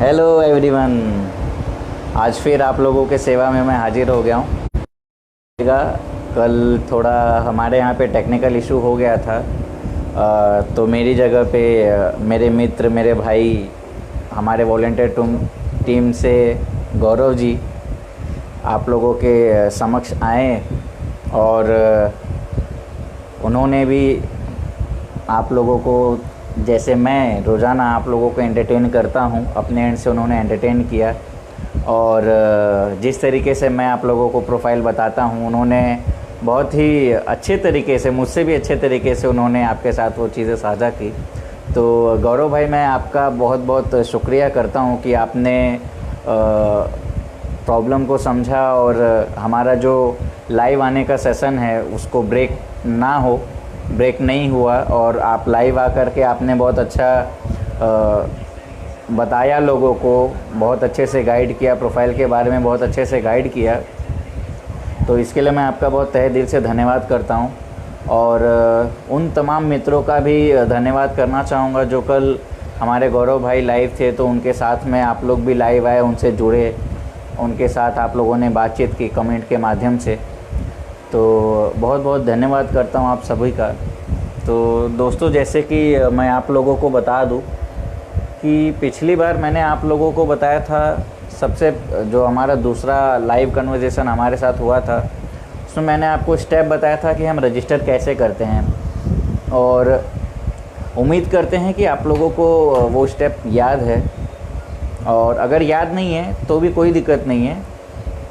Hello everyone. आज फिर आप लोगों के सेवा में मैं हाजिर हो गया हूँ। कल थोड़ा हमारे यहाँ पे टेक्निकल इशू हो गया था, तो मेरी जगह पे मेरे मित्र, मेरे भाई, हमारे वॉलेंटियर टीम से गौरव जी आप लोगों के समक्ष आए और उन्होंने भी आप लोगों को, जैसे मैं रोज़ाना आप लोगों को एंटरटेन करता हूं, अपने एंड से उन्होंने एंटरटेन किया। और जिस तरीके से मैं आप लोगों को प्रोफाइल बताता हूं, उन्होंने बहुत ही अच्छे तरीके से, मुझसे भी अच्छे तरीके से उन्होंने आपके साथ वो चीज़ें साझा की। तो गौरव भाई, मैं आपका बहुत बहुत शुक्रिया करता हूं कि आपने प्रॉब्लम को समझा और हमारा जो लाइव आने का सेशन है उसको ब्रेक नहीं हुआ, और आप लाइव आकर के आपने बहुत अच्छा बताया लोगों को, बहुत अच्छे से गाइड किया, प्रोफाइल के बारे में बहुत अच्छे से गाइड किया। तो इसके लिए मैं आपका बहुत तहे दिल से धन्यवाद करता हूं। और उन तमाम मित्रों का भी धन्यवाद करना चाहूँगा जो कल हमारे गौरव भाई लाइव थे, तो उनके साथ में आप लोग भी लाइव आए, उनसे जुड़े, उनके साथ आप लोगों ने बातचीत की कमेंट के माध्यम से। तो बहुत बहुत धन्यवाद करता हूँ आप सभी का। तो दोस्तों, जैसे कि मैं आप लोगों को बता दूँ कि पिछली बार मैंने आप लोगों को बताया था, सबसे जो हमारा दूसरा लाइव कन्वर्सेशन हमारे साथ हुआ था, उसमें मैंने आपको स्टेप बताया था कि हम रजिस्टर कैसे करते हैं। और उम्मीद करते हैं कि आप लोगों को वो स्टेप याद है, और अगर याद नहीं है तो भी कोई दिक्कत नहीं है।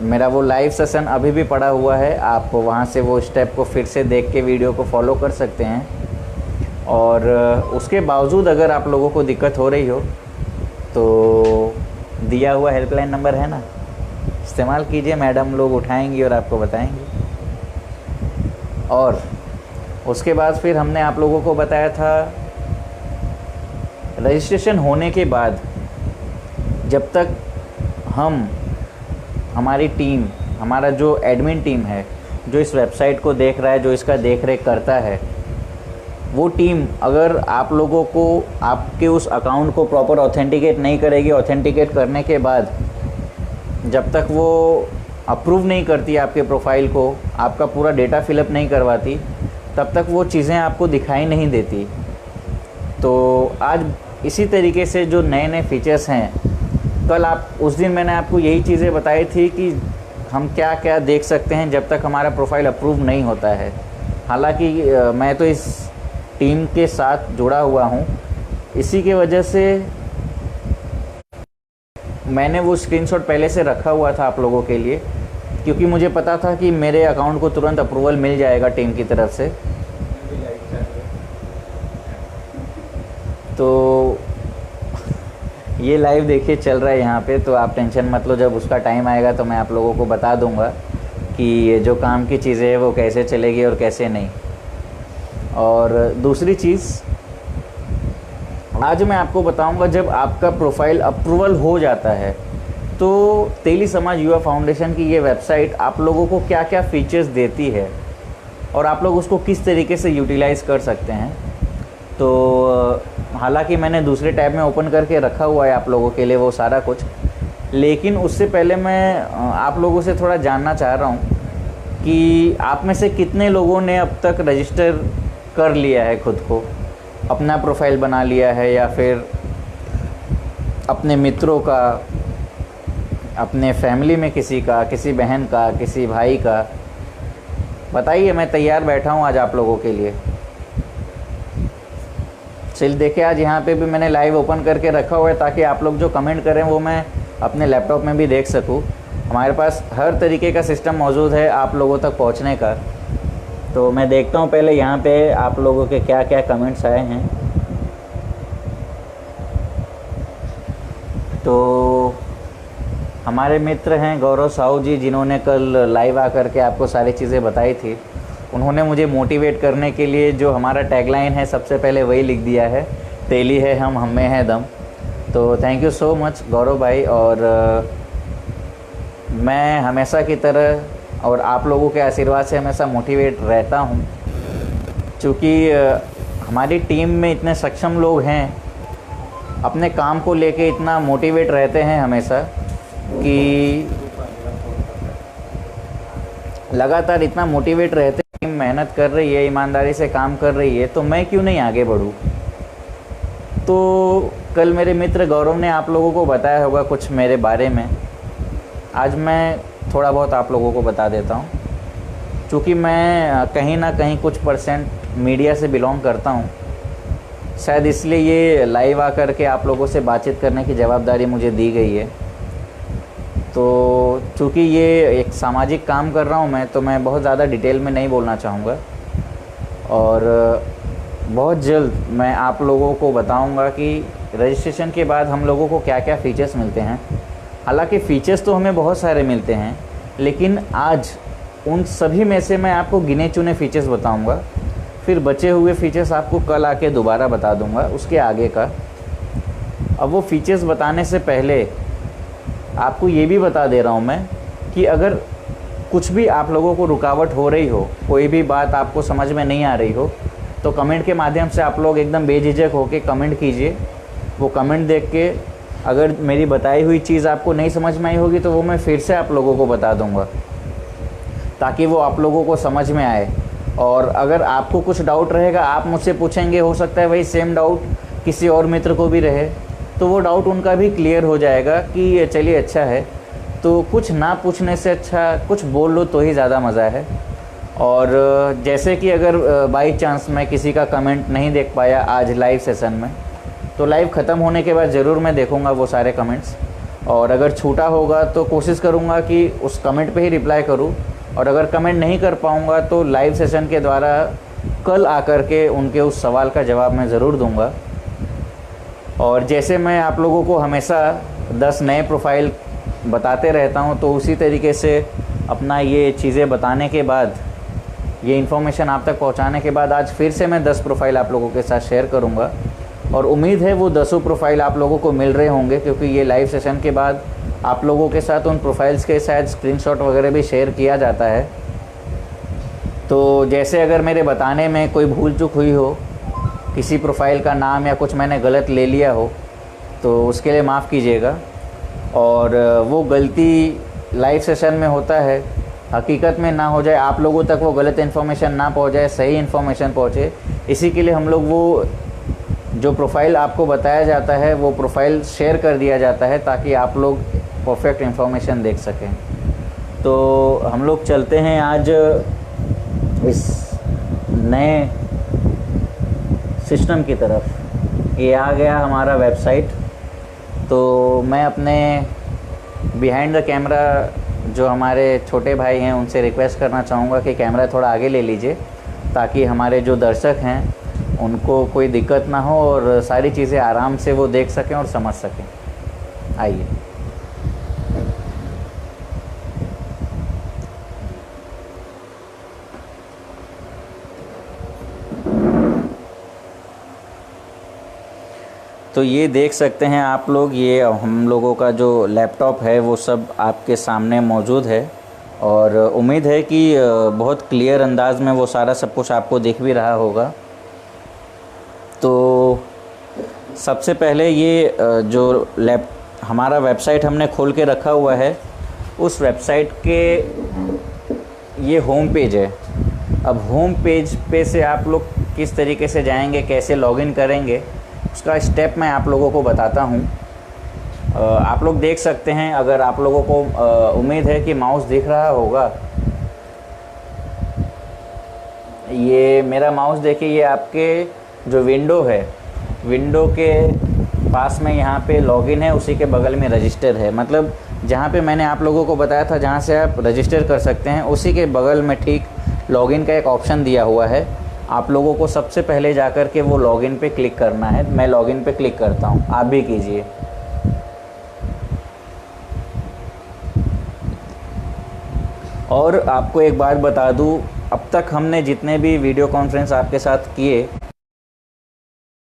मेरा वो लाइव सेशन अभी भी पड़ा हुआ है, आप वहाँ से वो स्टेप को फिर से देख के वीडियो को फॉलो कर सकते हैं। और उसके बावजूद अगर आप लोगों को दिक्कत हो रही हो तो दिया हुआ हेल्पलाइन नंबर है ना, इस्तेमाल कीजिए, मैडम लोग उठाएंगी और आपको बताएंगी। और उसके बाद फिर हमने आप लोगों को बताया था, रजिस्ट्रेशन होने के बाद जब तक हमारी टीम, हमारा जो एडमिन टीम है, जो इस वेबसाइट को देख रहा है, जो इसका देख रेख करता है, वो टीम अगर आप लोगों को, आपके उस अकाउंट को प्रॉपर ऑथेंटिकेट नहीं करेगी, ऑथेंटिकेट करने के बाद जब तक वो अप्रूव नहीं करती आपके प्रोफाइल को, आपका पूरा डेटा फिलअप नहीं करवाती, तब तक वो चीज़ें आपको दिखाई नहीं देती। तो आज इसी तरीके से जो नए नए फीचर्स हैं, कल उस दिन मैंने आपको यही चीज़ें बताई थी कि हम क्या क्या देख सकते हैं जब तक हमारा प्रोफाइल अप्रूव नहीं होता है। हालांकि मैं तो इस टीम के साथ जुड़ा हुआ हूं, इसी के वजह से मैंने वो स्क्रीनशॉट पहले से रखा हुआ था आप लोगों के लिए, क्योंकि मुझे पता था कि मेरे अकाउंट को तुरंत अप्रूवल मिल जाएगा टीम की तरफ से। तो ये लाइव देखिए चल रहा है यहाँ पे, तो आप टेंशन मत लो, जब उसका टाइम आएगा तो मैं आप लोगों को बता दूंगा कि ये जो काम की चीज़ें हैं वो कैसे चलेगी और कैसे नहीं। और दूसरी चीज़, आज मैं आपको बताऊंगा, जब आपका प्रोफाइल अप्रूवल हो जाता है तो तेली समाज युवा फाउंडेशन की ये वेबसाइट आप लोगों को क्या क्या फीचर्स देती है और आप लोग उसको किस तरीके से यूटिलाइज़ कर सकते हैं। तो हालांकि मैंने दूसरे टैब में ओपन करके रखा हुआ है आप लोगों के लिए वो सारा कुछ, लेकिन उससे पहले मैं आप लोगों से थोड़ा जानना चाह रहा हूँ कि आप में से कितने लोगों ने अब तक रजिस्टर कर लिया है, खुद को अपना प्रोफाइल बना लिया है, या फिर अपने मित्रों का, अपने फैमिली में किसी का, किसी बहन का, किसी भाई का। बताइए, मैं तैयार बैठा हूँ आज आप लोगों के लिए। चलिए देखिए, आज यहाँ पे भी मैंने लाइव ओपन करके रखा हुआ है ताकि आप लोग जो कमेंट करें वो मैं अपने लैपटॉप में भी देख सकूँ। हमारे पास हर तरीके का सिस्टम मौजूद है आप लोगों तक पहुँचने का। तो मैं देखता हूँ पहले यहाँ पे आप लोगों के क्या क्या कमेंट्स आए हैं। तो हमारे मित्र हैं गौरव साहू जी, जिन्होंने कल लाइव आकर के आपको सारी चीज़ें बताई थी। उन्होंने मुझे मोटिवेट करने के लिए जो हमारा टैगलाइन है सबसे पहले वही लिख दिया है, तेली है हम, हमें है दम। तो थैंक यू सो मच गौरव भाई। और मैं हमेशा की तरह और आप लोगों के आशीर्वाद से हमेशा मोटिवेट रहता हूँ, क्योंकि हमारी टीम में इतने सक्षम लोग हैं अपने काम को लेके इतना मोटिवेट रहते हैं हमेशा कि लगातार इतना मोटिवेट रहते हैं कि मेहनत कर रही है, ईमानदारी से काम कर रही है, तो मैं क्यों नहीं आगे बढ़ूँ। तो कल मेरे मित्र गौरव ने आप लोगों को बताया होगा कुछ मेरे बारे में, आज मैं थोड़ा बहुत आप लोगों को बता देता हूँ। चूँकि मैं कहीं ना कहीं कुछ परसेंट मीडिया से बिलोंग करता हूँ, शायद इसलिए ये लाइव आकर के आप लोगों से बातचीत करने की जवाबदारी मुझे दी गई है। तो चूँकि ये एक सामाजिक काम कर रहा हूँ मैं, तो मैं बहुत ज़्यादा डिटेल में नहीं बोलना चाहूँगा और बहुत जल्द मैं आप लोगों को बताऊँगा कि रजिस्ट्रेशन के बाद हम लोगों को क्या क्या फ़ीचर्स मिलते हैं। हालांकि फ़ीचर्स तो हमें बहुत सारे मिलते हैं, लेकिन आज उन सभी में से मैं आपको गिने चुने फ़ीचर्स बताऊँगा, फिर बचे हुए फ़ीचर्स आपको कल आके दोबारा बता दूँगा उसके आगे का। अब वो फ़ीचर्स बताने से पहले आपको ये भी बता दे रहा हूँ मैं कि अगर कुछ भी आप लोगों को रुकावट हो रही हो, कोई भी बात आपको समझ में नहीं आ रही हो, तो कमेंट के माध्यम से आप लोग एकदम बेझिझक होकर कमेंट कीजिए। वो कमेंट देख के अगर मेरी बताई हुई चीज़ आपको नहीं समझ में आई होगी तो वो मैं फिर से आप लोगों को बता दूंगा, ताकि वो आप लोगों को समझ में आए। और अगर आपको कुछ डाउट रहेगा आप मुझसे पूछेंगे, हो सकता है वही सेम डाउट किसी और मित्र को भी रहे, तो वो डाउट उनका भी क्लियर हो जाएगा कि चलिए अच्छा है। तो कुछ ना पूछने से अच्छा कुछ बोल लो तो ही ज़्यादा मज़ा है। और जैसे कि अगर बाई चांस मैं किसी का कमेंट नहीं देख पाया आज लाइव सेशन में, तो लाइव ख़त्म होने के बाद ज़रूर मैं देखूंगा वो सारे कमेंट्स, और अगर छूटा होगा तो कोशिश करूंगा कि उस कमेंट पे ही रिप्लाई करूं, और अगर कमेंट नहीं कर पाऊंगा तो लाइव सेशन के द्वारा कल आकर के उनके उस सवाल का जवाब मैं ज़रूर दूंगा। और जैसे मैं आप लोगों को हमेशा 10 नए प्रोफाइल बताते रहता हूं, तो उसी तरीके से अपना ये चीज़ें बताने के बाद, ये इन्फॉर्मेशन आप तक पहुंचाने के बाद आज फिर से मैं 10 प्रोफाइल आप लोगों के साथ शेयर करूंगा। और उम्मीद है वो 10 प्रोफाइल आप लोगों को मिल रहे होंगे, क्योंकि ये लाइव सेशन के बाद आप लोगों के साथ उन प्रोफाइल्स के शायद स्क्रीनशॉट वगैरह भी शेयर किया जाता है। तो जैसे अगर मेरे बताने में कोई भूल चूक हुई हो, किसी प्रोफाइल का नाम या कुछ मैंने गलत ले लिया हो, तो उसके लिए माफ़ कीजिएगा। और वो गलती लाइव सेशन में होता है, हकीकत में ना हो जाए, आप लोगों तक वो गलत इन्फॉर्मेशन ना पहुंच जाए, सही इन्फॉर्मेशन पहुंचे। इसी के लिए हम लोग वो जो प्रोफाइल आपको बताया जाता है वो प्रोफाइल शेयर कर दिया जाता है, ताकि आप लोग परफेक्ट इन्फॉर्मेशन देख सकें। तो हम लोग चलते हैं आज इस नए सिस्टम की तरफ। ये आ गया हमारा वेबसाइट। तो मैं अपने बिहाइंड द कैमरा जो हमारे छोटे भाई हैं उनसे रिक्वेस्ट करना चाहूँगा कि कैमरा थोड़ा आगे ले लीजिए, ताकि हमारे जो दर्शक हैं उनको कोई दिक्कत ना हो और सारी चीज़ें आराम से वो देख सकें और समझ सकें। आइए। तो ये देख सकते हैं आप लोग, ये हम लोगों का जो लैपटॉप है वो सब आपके सामने मौजूद है, और उम्मीद है कि बहुत क्लियर अंदाज में वो सारा सब कुछ आपको दिख भी रहा होगा। तो सबसे पहले ये जो हमारा वेबसाइट हमने खोल के रखा हुआ है, उस वेबसाइट के ये होम पेज है। अब होम पेज पे से आप लोग किस तरीके से जाएंगे, कैसे लॉगिन करेंगे, उसका स्टेप मैं आप लोगों को बताता हूँ। आप लोग देख सकते हैं, अगर आप लोगों को उम्मीद है कि माउस दिख रहा होगा, ये मेरा माउस देखिए, ये आपके जो विंडो है, विंडो के पास में यहाँ पे लॉगिन है, उसी के बगल में रजिस्टर है। मतलब जहाँ पे मैंने आप लोगों को बताया था जहाँ से आप रजिस्टर कर सकते हैं, उसी के बगल में ठीक लॉगिन का एक ऑप्शन दिया हुआ है। आप लोगों को सबसे पहले जाकर के वो लॉगिन पे क्लिक करना है। मैं लॉगिन पे क्लिक करता हूँ, आप भी कीजिए। और आपको एक बात बता दूँ, अब तक हमने जितने भी वीडियो कॉन्फ्रेंस आपके साथ किए,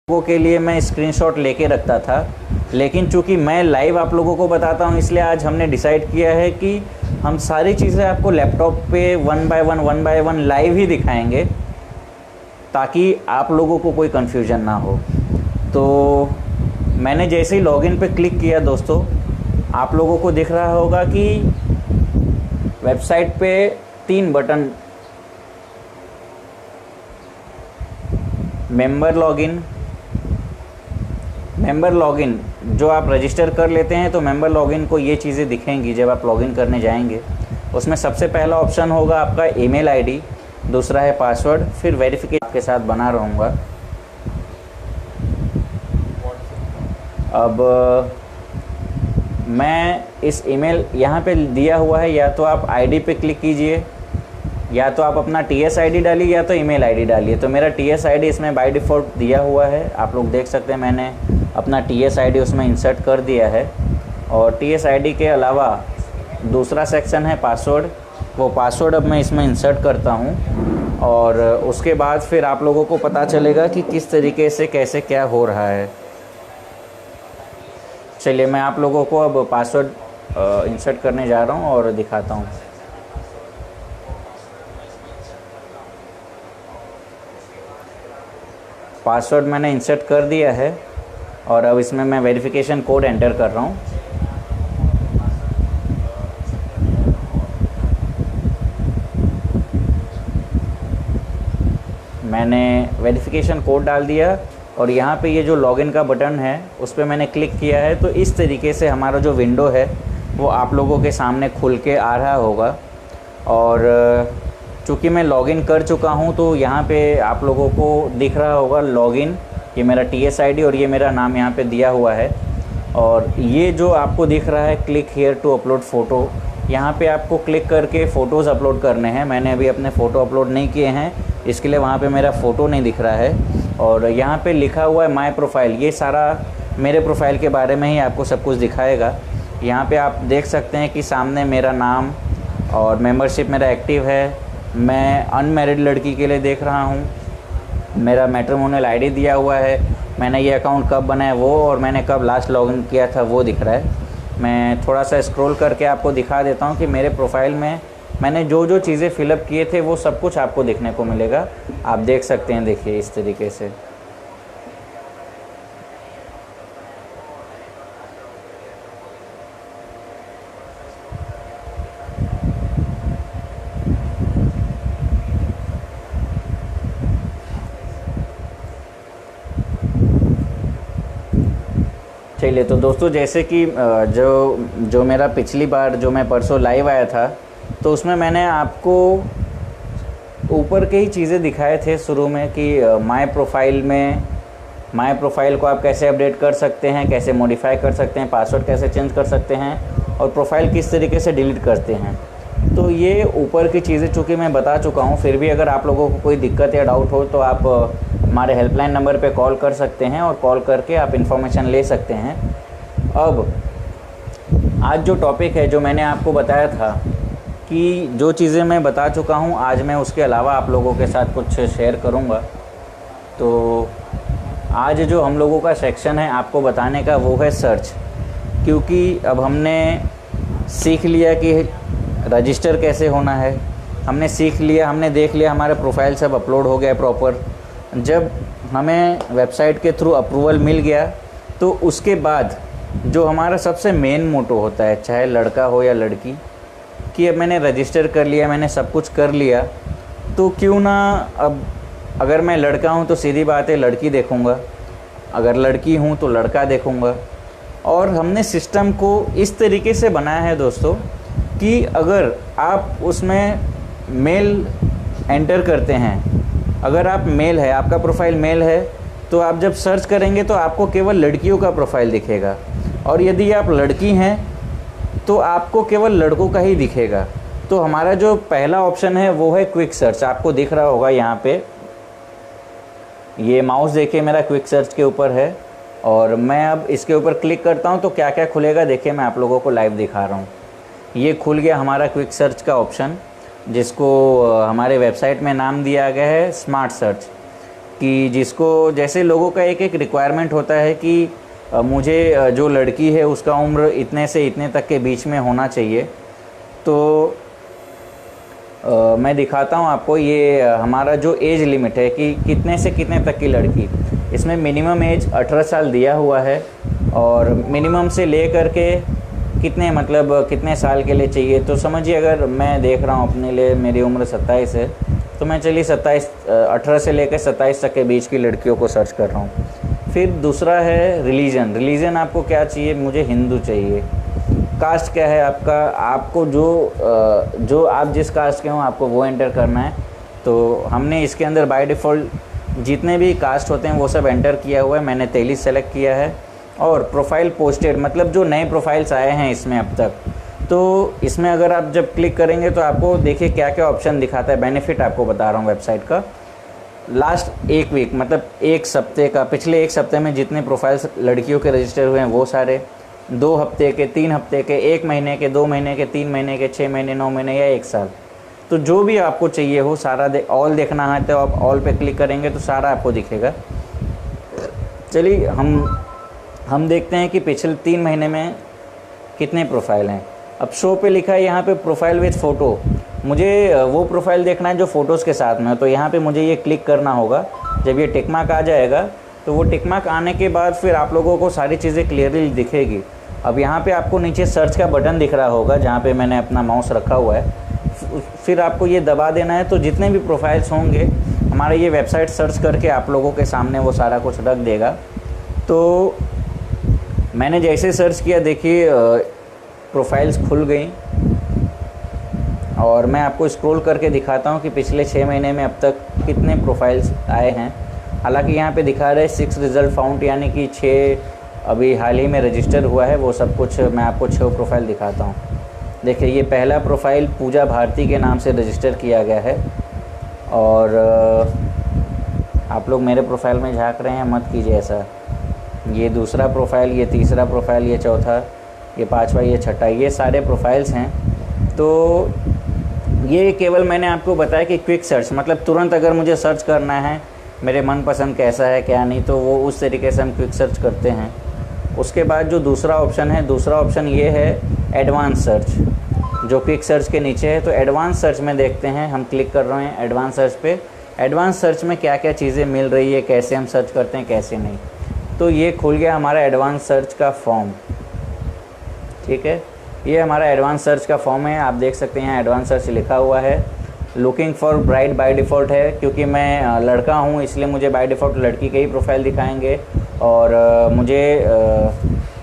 लोगों के लिए मैं स्क्रीनशॉट लेके रखता था, लेकिन चूंकि मैं लाइव आप लोगों को बताता हूं, इसलिए आज हमने डिसाइड किया है कि हम सारी चीज़ें आपको लैपटॉप पे वन बाय वन लाइव ही दिखाएंगे, ताकि आप लोगों को कोई कन्फ्यूजन ना हो। तो मैंने जैसे ही लॉगिन पे क्लिक किया दोस्तों, आप लोगों को दिख रहा होगा कि वेबसाइट पे 3 बटन, मेंबर लॉगिन जो आप रजिस्टर कर लेते हैं तो मेंबर लॉगिन को ये चीज़ें दिखेंगी जब आप लॉगिन करने जाएंगे। उसमें सबसे पहला ऑप्शन होगा आपका ईमेल आईडी, दूसरा है पासवर्ड, फिर वेरिफिकेशन के साथ बना रहूँगा। अब मैं इस ईमेल यहाँ पे दिया हुआ है, या तो आप आईडी पे क्लिक कीजिए, या तो आप अपना TS ID डालिए, या तो ईमेल आईडी डालिए। तो मेरा TS ID इसमें बाय डिफ़ॉल्ट दिया हुआ है, आप लोग देख सकते हैं मैंने अपना TS ID उसमें इंसर्ट कर दिया है। और TS ID के अलावा दूसरा सेक्शन है पासवर्ड, वो पासवर्ड अब मैं इसमें इंसर्ट करता हूँ और उसके बाद फिर आप लोगों को पता चलेगा कि किस तरीके से कैसे क्या हो रहा है। चलिए मैं आप लोगों को अब पासवर्ड इंसर्ट करने जा रहा हूँ और दिखाता हूँ। पासवर्ड मैंने इंसर्ट कर दिया है और अब इसमें मैं वेरिफिकेशन कोड एंटर कर रहा हूँ। मैंने वेरिफिकेशन कोड डाल दिया और यहाँ पे ये जो लॉगिन का बटन है उस पर मैंने क्लिक किया है। तो इस तरीके से हमारा जो विंडो है वो आप लोगों के सामने खुल के आ रहा होगा। और चूँकि मैं लॉगिन कर चुका हूँ तो यहाँ पे आप लोगों को दिख रहा होगा लॉगिन, ये मेरा TS ID और ये मेरा नाम यहाँ पे दिया हुआ है। और ये जो आपको दिख रहा है click here to upload photo, यहाँ पे आपको क्लिक करके फ़ोटोज़ अपलोड करने हैं। मैंने अभी अपने फ़ोटो अपलोड नहीं किए हैं, इसके लिए वहाँ पे मेरा फ़ोटो नहीं दिख रहा है। और यहाँ पे लिखा हुआ है माय प्रोफाइल, ये सारा मेरे प्रोफाइल के बारे में ही आपको सब कुछ दिखाएगा। यहाँ पे आप देख सकते हैं कि सामने मेरा नाम और मेंबरशिप मेरा एक्टिव है। मैं अनमैरिड लड़की के लिए देख रहा हूँ, मेरा मैट्रिमोनियल ID दिया हुआ है, मैंने ये अकाउंट कब बनाया वो, और मैंने कब लास्ट लॉगिन किया था वो दिख रहा है। मैं थोड़ा सा स्क्रॉल करके आपको दिखा देता हूँ कि मेरे प्रोफाइल में मैंने जो जो चीज़ें फिलअप किए थे वो सब कुछ आपको देखने को मिलेगा। आप देख सकते हैं, देखिए इस तरीके से। चलिए तो दोस्तों, जैसे कि जो मेरा पिछली बार जो मैं परसों लाइव आया था तो उसमें मैंने आपको ऊपर के ही चीज़ें दिखाए थे शुरू में कि माय प्रोफाइल को आप कैसे अपडेट कर सकते हैं, कैसे मॉडिफाई कर सकते हैं, पासवर्ड कैसे चेंज कर सकते हैं और प्रोफाइल किस तरीके से डिलीट करते हैं। तो ये ऊपर की चीज़ें चूँकि मैं बता चुका हूँ, फिर भी अगर आप लोगों को कोई दिक्कत या डाउट हो तो आप हमारे हेल्पलाइन नंबर पे कॉल कर सकते हैं और कॉल करके आप इन्फॉर्मेशन ले सकते हैं। अब आज जो टॉपिक है, जो मैंने आपको बताया था कि जो चीज़ें मैं बता चुका हूँ, आज मैं उसके अलावा आप लोगों के साथ कुछ शेयर करूँगा। तो आज जो हम लोगों का सेक्शन है आपको बताने का वो है सर्च, क्योंकि अब हमने सीख लिया कि रजिस्टर कैसे होना है, हमने सीख लिया, हमने देख लिया हमारा प्रोफाइल सब अपलोड हो गया प्रॉपर। जब हमें वेबसाइट के थ्रू अप्रूवल मिल गया तो उसके बाद जो हमारा सबसे मेन मोटो होता है, चाहे लड़का हो या लड़की, कि अब मैंने रजिस्टर कर लिया, मैंने सब कुछ कर लिया, तो क्यों ना अब अगर मैं लड़का हूँ तो सीधी बात है लड़की देखूँगा, अगर लड़की हूँ तो लड़का देखूँगा। और हमने सिस्टम को इस तरीके से बनाया है दोस्तों कि अगर आप उसमें मेल एंटर करते हैं, अगर आप मेल है, आपका प्रोफाइल मेल है, तो आप जब सर्च करेंगे तो आपको केवल लड़कियों का प्रोफाइल दिखेगा, और यदि आप लड़की हैं तो आपको केवल लड़कों का ही दिखेगा। तो हमारा जो पहला ऑप्शन है वो है क्विक सर्च, आपको दिख रहा होगा यहाँ पे, ये माउस देखिए मेरा क्विक सर्च के ऊपर है, और मैं अब इसके ऊपर क्लिक करता हूँ तो क्या क्या खुलेगा देखिए, मैं आप लोगों को लाइव दिखा रहा हूँ। ये खुल गया हमारा क्विक सर्च का ऑप्शन, जिसको हमारे वेबसाइट में नाम दिया गया है स्मार्ट सर्च, कि जिसको जैसे लोगों का एक एक रिक्वायरमेंट होता है कि मुझे जो लड़की है उसका उम्र इतने से इतने तक के बीच में होना चाहिए। तो मैं दिखाता हूँ आपको। ये हमारा जो एज लिमिट है कि कितने से कितने तक की लड़की, इसमें मिनिमम एज 18 साल दिया हुआ है और मिनिमम से ले कर के कितने मतलब कितने साल के लिए चाहिए। तो समझिए अगर मैं देख रहा हूँ अपने लिए, मेरी उम्र 27 है, तो मैं चलिए 18 से लेकर 27 तक के बीच की लड़कियों को सर्च कर रहा हूँ। फिर दूसरा है रिलीजन आपको क्या चाहिए, मुझे हिंदू चाहिए। कास्ट क्या है आपका, आपको जो आप जिस कास्ट के हों आपको वो एंटर करना है। तो हमने इसके अंदर बाय डिफ़ॉल्ट जितने भी कास्ट होते हैं वो सब एंटर किया हुआ है, मैंने तेली सेलेक्ट किया है। और प्रोफाइल पोस्टेड मतलब जो नए प्रोफाइल्स आए हैं इसमें अब तक, तो इसमें अगर आप जब क्लिक करेंगे तो आपको देखिए क्या क्या ऑप्शन दिखाता है। बेनिफिट आपको बता रहा हूँ वेबसाइट का। लास्ट एक वीक मतलब एक सप्ते का, पिछले एक सप्ते में जितने प्रोफाइल्स लड़कियों के रजिस्टर हुए हैं वो सारे, 2 हफ्ते के, 3 हफ्ते के, 1 महीने के, 2 महीने के, 3 महीने के, 6 महीने, 9 महीने या 1 साल, तो जो भी आपको चाहिए हो सारा ऑल देखना है तो आप ऑल पे क्लिक करेंगे तो सारा आपको दिखेगा। चलिए हम देखते हैं कि पिछले 3 महीने में कितने प्रोफाइल हैं। अब शो पे लिखा है यहाँ पे प्रोफाइल विथ फ़ोटो, मुझे वो प्रोफाइल देखना है जो फ़ोटोज़ के साथ में है। तो यहाँ पे मुझे ये क्लिक करना होगा। जब ये टिक मार्क आ जाएगा तो वो टिक मार्क आने के बाद फिर आप लोगों को सारी चीज़ें क्लियरली दिखेगी। अब यहाँ पे आपको नीचे सर्च का बटन दिख रहा होगा जहाँ पे मैंने अपना माउस रखा हुआ है, फिर आपको ये दबा देना है। तो जितने भी प्रोफाइल्स होंगे हमारा ये वेबसाइट सर्च करके आप लोगों के सामने वो सारा कुछ रख देगा। तो मैंने जैसे सर्च किया देखिए प्रोफाइल्स खुल गई और मैं आपको स्क्रॉल करके दिखाता हूँ कि पिछले 6 महीने में अब तक कितने प्रोफाइल्स आए हैं। हालांकि यहाँ पे दिखा रहे 6 रिज़ल्ट फाउंड, यानी कि 6 अभी हाल ही में रजिस्टर हुआ है। वो सब कुछ मैं आपको 6 प्रोफाइल दिखाता हूँ। देखिए ये पहला प्रोफाइल पूजा भारती के नाम से रजिस्टर किया गया है। और आप लोग मेरे प्रोफाइल में झाँक रहे हैं, मत कीजिए ऐसा। ये दूसरा प्रोफाइल, ये तीसरा प्रोफाइल, ये चौथा, ये पांचवा, ये छठा, ये सारे प्रोफाइल्स हैं। तो ये केवल मैंने आपको बताया कि क्विक सर्च मतलब तुरंत अगर मुझे सर्च करना है मेरे मनपसंद कैसा है क्या नहीं, तो वो उस तरीके से हम क्विक सर्च करते हैं। उसके बाद जो दूसरा ऑप्शन है, दूसरा ऑप्शन ये है एडवांस सर्च, जो क्विक सर्च के नीचे है। तो एडवांस सर्च में देखते हैं, हम क्लिक कर रहे हैं एडवांस सर्च पे। एडवांस सर्च में क्या क्या चीज़ें मिल रही है, कैसे हम सर्च करते हैं कैसे नहीं। तो ये खुल गया हमारा एडवांस सर्च का फॉर्म। ठीक है, ये हमारा एडवांस सर्च का फॉर्म है। आप देख सकते हैं एडवांस सर्च लिखा हुआ है। Looking for bride by default है, क्योंकि मैं लड़का हूँ इसलिए मुझे बाय डिफ़ॉल्ट लड़की के ही प्रोफाइल दिखाएंगे। और मुझे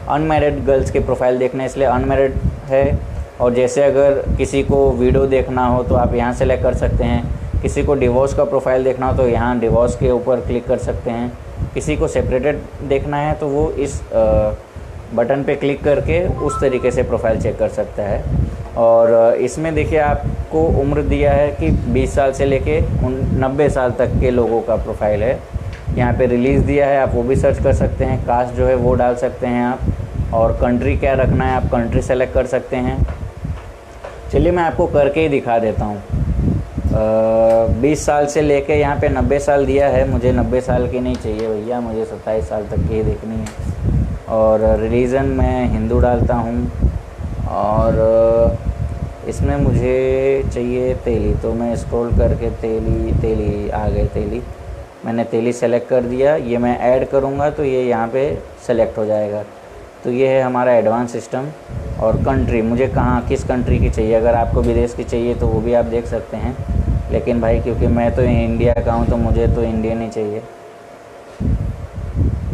अनमैरिड गर्ल्स के प्रोफाइल देखने इसलिए अनमैरिड है। और जैसे अगर किसी को वीडियो देखना हो तो आप यहाँ सेलेक्ट कर सकते हैं। किसी को डिवोर्स का प्रोफाइल देखना हो तो यहाँ डिवोर्स के ऊपर क्लिक कर सकते हैं। किसी को सेपरेटेड देखना है तो वो इस बटन पे क्लिक करके उस तरीके से प्रोफाइल चेक कर सकता है। और इसमें देखिए आपको उम्र दिया है कि 20 साल से लेके 90 साल तक के लोगों का प्रोफाइल है। यहाँ पे रिलीज़ दिया है, आप वो भी सर्च कर सकते हैं। कास्ट जो है वो डाल सकते हैं आप, और कंट्री क्या रखना है आप कंट्री सेलेक्ट कर सकते हैं। चलिए मैं आपको करके ही दिखा देता हूँ। 20 साल से लेके यहाँ पे 90 साल दिया है। मुझे 90 साल की नहीं चाहिए भैया, मुझे 27 साल तक की ही देखनी है। और रिलीजन मैं हिंदू डालता हूँ। और इसमें मुझे चाहिए तेली, तो मैं स्क्रॉल करके तेली आ गए तेली, मैंने तेली सेलेक्ट कर दिया। ये मैं ऐड करूँगा तो ये यहाँ पे सेलेक्ट हो जाएगा। तो ये है हमारा एडवांस सिस्टम। और कंट्री मुझे कहाँ किस कंट्री की चाहिए, अगर आपको विदेश की चाहिए तो वो भी आप देख सकते हैं। लेकिन भाई क्योंकि मैं तो इंडिया का हूँ तो मुझे तो इंडियन ही चाहिए।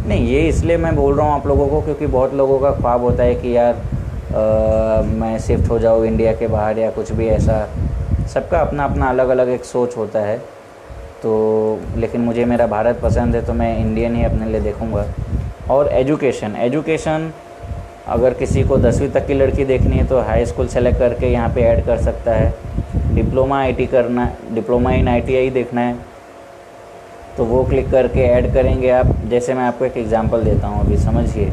नहीं, ये इसलिए मैं बोल रहा हूँ आप लोगों को क्योंकि बहुत लोगों का ख्वाब होता है कि यार मैं शिफ्ट हो जाऊँ इंडिया के बाहर या कुछ भी ऐसा। सबका अपना अपना अलग अलग एक सोच होता है। तो लेकिन मुझे मेरा भारत पसंद है तो मैं इंडियन ही अपने लिए देखूँगा। और एजुकेशन अगर किसी को 10वीं तक की लड़की देखनी है तो हाई स्कूल सेलेक्ट करके यहाँ पे ऐड कर सकता है। डिप्लोमा इन ITI देखना है तो वो क्लिक करके ऐड करेंगे आप। जैसे मैं आपको एक एग्जांपल देता हूँ, अभी समझिए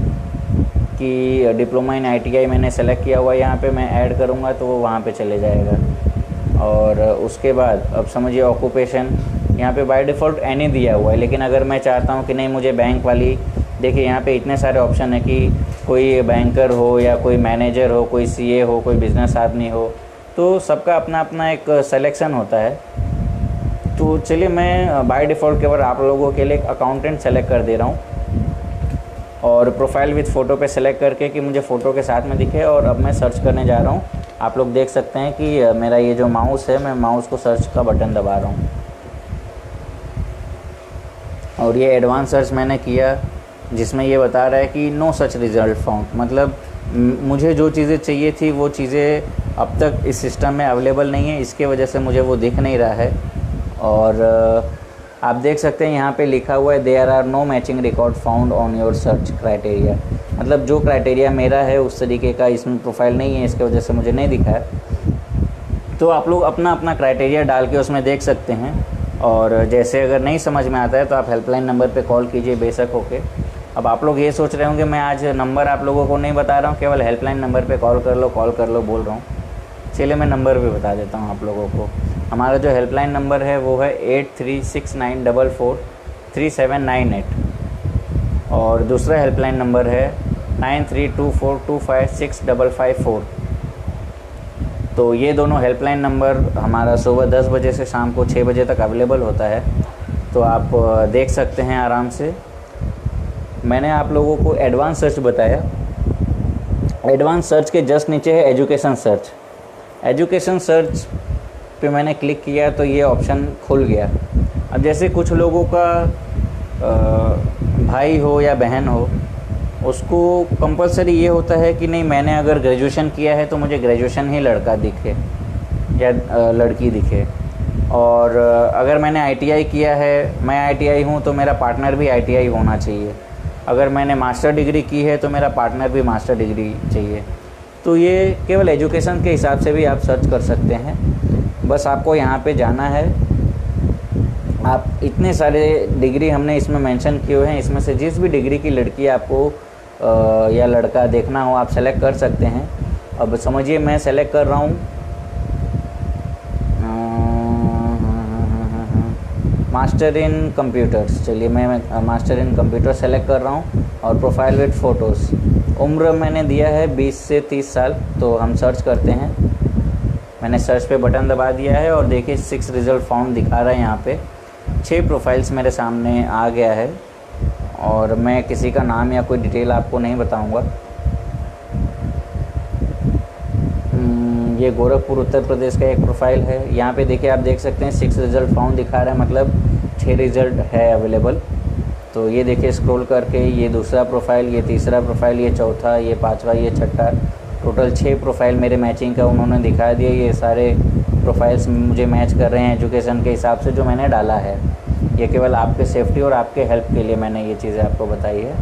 कि डिप्लोमा इन ITI मैंने सेलेक्ट किया हुआ है, यहाँ पे मैं ऐड करूँगा तो वो वहाँ पे चले जाएगा। और उसके बाद अब समझिए ऑक्यूपेशन, यहाँ पे बाय डिफ़ॉल्ट एनी दिया हुआ है। लेकिन अगर मैं चाहता हूँ कि नहीं मुझे बैंक वाली, देखिए यहाँ पे इतने सारे ऑप्शन है कि कोई बैंकर हो या कोई मैनेजर हो, कोई CA हो, कोई बिज़नेस आदमी हो, तो सबका अपना अपना एक सिलेक्शन होता है। तो चलिए मैं बाय डिफ़ॉल्ट केवल आप लोगों के लिए एक अकाउंटेंट सेलेक्ट कर दे रहा हूँ और प्रोफाइल विथ फ़ोटो पे सेलेक्ट करके कि मुझे फ़ोटो के साथ में दिखे। और अब मैं सर्च करने जा रहा हूँ। आप लोग देख सकते हैं कि मेरा ये जो माउस है, मैं माउस को सर्च का बटन दबा रहा हूँ और ये एडवांस सर्च मैंने किया, जिसमें ये बता रहा है कि नो सच रिज़ल्ट फाउंड। मतलब मुझे जो चीज़ें चाहिए थी वो चीज़ें अब तक इस सिस्टम में अवेलेबल नहीं है, इसके वजह से मुझे वो दिख नहीं रहा है। और आप देख सकते हैं यहाँ पे लिखा हुआ है there are no matching record found on your search criteria. मतलब जो क्राइटेरिया मेरा है उस तरीके का इसमें प्रोफाइल नहीं है, इसके वजह से मुझे नहीं दिखा है। तो आप लोग अपना अपना क्राइटेरिया डाल के उसमें देख सकते हैं। और जैसे अगर नहीं समझ में आता है तो आप हेल्पलाइन नंबर पे कॉल कीजिए बेशक होके। अब आप लोग ये सोच रहे होंगे मैं आज नंबर आप लोगों को नहीं बता रहा हूँ, केवल हेल्पलाइन नंबर पे कॉल कर लो बोल रहा हूँ। चलिए मैं नंबर भी बता देता हूँ आप लोगों को। हमारा जो हेल्पलाइन नंबर है वो है 8369443798 और दूसरा हेल्पलाइन नंबर है 9324256554। तो ये दोनों हेल्पलाइन नंबर हमारा सुबह 10 बजे से शाम को 6 बजे तक अवेलेबल होता है। तो आप देख सकते हैं आराम से। मैंने आप लोगों को एडवांस सर्च बताया। एडवांस सर्च के जस्ट नीचे है एजुकेशन सर्च। एजुकेशन सर्च पे मैंने क्लिक किया तो ये ऑप्शन खुल गया। अब जैसे कुछ लोगों का भाई हो या बहन हो, उसको कंपलसरी ये होता है कि नहीं मैंने अगर ग्रेजुएशन किया है तो मुझे ग्रेजुएशन ही लड़का दिखे या लड़की दिखे। और अगर मैंने आईटीआई किया है, मैं आईटीआई हूँ तो मेरा पार्टनर भी आईटीआई होना चाहिए। अगर मैंने मास्टर डिग्री की है तो मेरा पार्टनर भी मास्टर डिग्री चाहिए। तो ये केवल एजुकेशन के हिसाब से भी आप सर्च कर सकते हैं। बस आपको यहाँ पे जाना है। आप इतने सारे डिग्री हमने इसमें मेंशन किए हुए हैं, इसमें से जिस भी डिग्री की लड़की आपको या लड़का देखना हो आप सेलेक्ट कर सकते हैं। अब समझिए मैं सेलेक्ट कर रहा हूँ मास्टर इन कंप्यूटर्स। चलिए मैं मास्टर इन कंप्यूटर सेलेक्ट कर रहा हूँ और प्रोफाइल विद फ़ोटोज़। उम्र मैंने दिया है 20 से 30 साल। तो हम सर्च करते हैं। मैंने सर्च पे बटन दबा दिया है और देखिए 6 रिज़ल्ट फाउंड दिखा रहा है। यहाँ पे 6 प्रोफाइल्स मेरे सामने आ गया है और मैं किसी का नाम या कोई डिटेल आपको नहीं बताऊँगा। ये गोरखपुर उत्तर प्रदेश का एक प्रोफाइल है। यहाँ पे देखिए आप देख सकते हैं 6 रिज़ल्ट फाउंड दिखा रहा है, मतलब 6 रिज़ल्ट है अवेलेबल। तो ये देखिए स्क्रॉल करके ये दूसरा प्रोफाइल, ये तीसरा प्रोफाइल, ये चौथा, ये पांचवा, ये छठा, टोटल 6 प्रोफाइल मेरे मैचिंग का उन्होंने दिखा दिया। ये सारे प्रोफाइल्स मुझे मैच कर रहे हैं एजुकेशन के हिसाब से जो मैंने डाला है। ये केवल आपके सेफ्टी और आपके हेल्प के लिए मैंने ये चीज़ें आपको बताई है।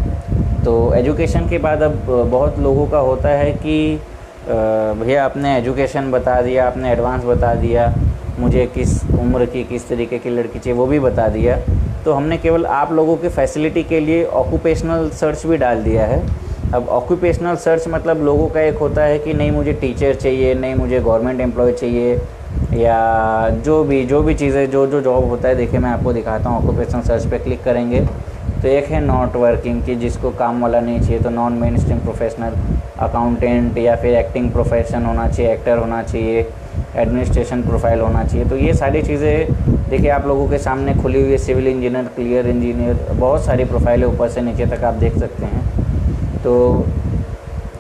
तो एजुकेशन के बाद अब बहुत लोगों का होता है कि भैया आपने एजुकेशन बता दिया, आपने एडवांस बता दिया, मुझे किस उम्र की किस तरीके की लड़की चाहिए वो भी बता दिया। तो हमने केवल आप लोगों के फैसिलिटी के लिए ऑक्यूपेशनल सर्च भी डाल दिया है। अब ऑक्यूपेशनल सर्च मतलब लोगों का एक होता है कि नहीं मुझे टीचर चाहिए, नहीं मुझे गवर्नमेंट एम्प्लॉय चाहिए, या जो भी चीज़ें जो जॉब होता है। देखिए मैं आपको दिखाता हूँ। ऑक्यूपेशनल सर्च पे क्लिक करेंगे तो एक है नॉट वर्किंग कि जिसको काम वाला नहीं चाहिए, तो non main stream professional, accountant या फिर एक्टिंग प्रोफेशन होना चाहिए, एक्टर होना चाहिए, एडमिनिस्ट्रेशन प्रोफाइल होना चाहिए। तो ये सारी चीज़ें देखिए आप लोगों के सामने खुली हुई है। सिविल इंजीनियर, क्लियर इंजीनियर, बहुत सारी प्रोफाइलें ऊपर से नीचे तक आप देख सकते हैं। तो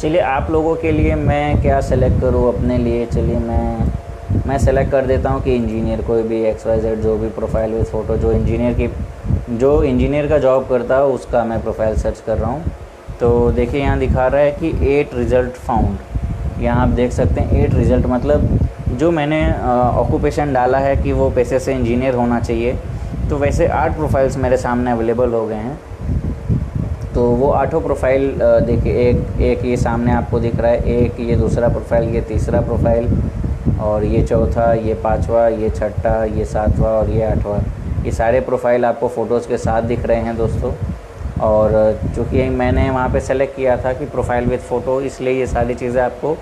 चलिए आप लोगों के लिए मैं क्या सेलेक्ट करूँ अपने लिए। चलिए मैं सेलेक्ट कर देता हूँ कि इंजीनियर, कोई भी XYZ जो भी प्रोफाइल विद फ़ोटो जो इंजीनियर का जॉब करता है उसका मैं प्रोफाइल सर्च कर रहा हूँ। तो देखिए यहाँ दिखा रहा है कि 8 रिज़ल्ट फाउंड। यहाँ आप देख सकते हैं 8 रिज़ल्ट, मतलब जो मैंने ऑक्यूपेशन डाला है कि वो पैसे से इंजीनियर होना चाहिए, तो वैसे 8 प्रोफाइल्स मेरे सामने अवेलेबल हो गए हैं। तो वो 8 प्रोफाइल देखिए एक ये सामने आपको दिख रहा है, एक ये दूसरा प्रोफाइल, ये तीसरा प्रोफाइल, और ये चौथा, ये पांचवा, ये छठा, ये सातवां और ये आठवां। ये सारे प्रोफाइल आपको फ़ोटोज़ के साथ दिख रहे हैं दोस्तों। और चूँकि मैंने वहाँ पे सेलेक्ट किया था कि प्रोफाइल विद फ़ोटो, इसलिए ये सारी चीज़ें आपको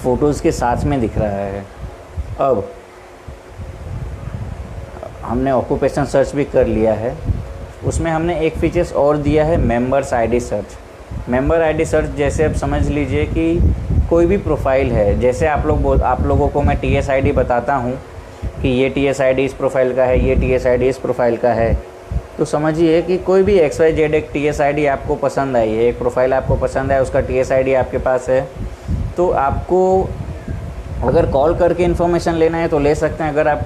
फ़ोटोज़ के साथ में दिख रहा है। अब हमने ऑक्यूपेशन सर्च भी कर लिया है। उसमें हमने एक फीचर्स और दिया है, members ID search. Member ID search जैसे अब समझ लीजिए कि कोई भी प्रोफाइल है, जैसे आप लोगों को मैं TSID बताता हूँ कि ये TSID इस प्रोफाइल का है, ये TSID इस प्रोफाइल का है, तो समझिए कि कोई भी XYZ एक TSID आपको पसंद आई है, एक प्रोफाइल आपको पसंद है, उसका TSID आपके पास है, तो आपको अगर कॉल करके इन्फॉर्मेशन लेना है तो ले सकते हैं। अगर आप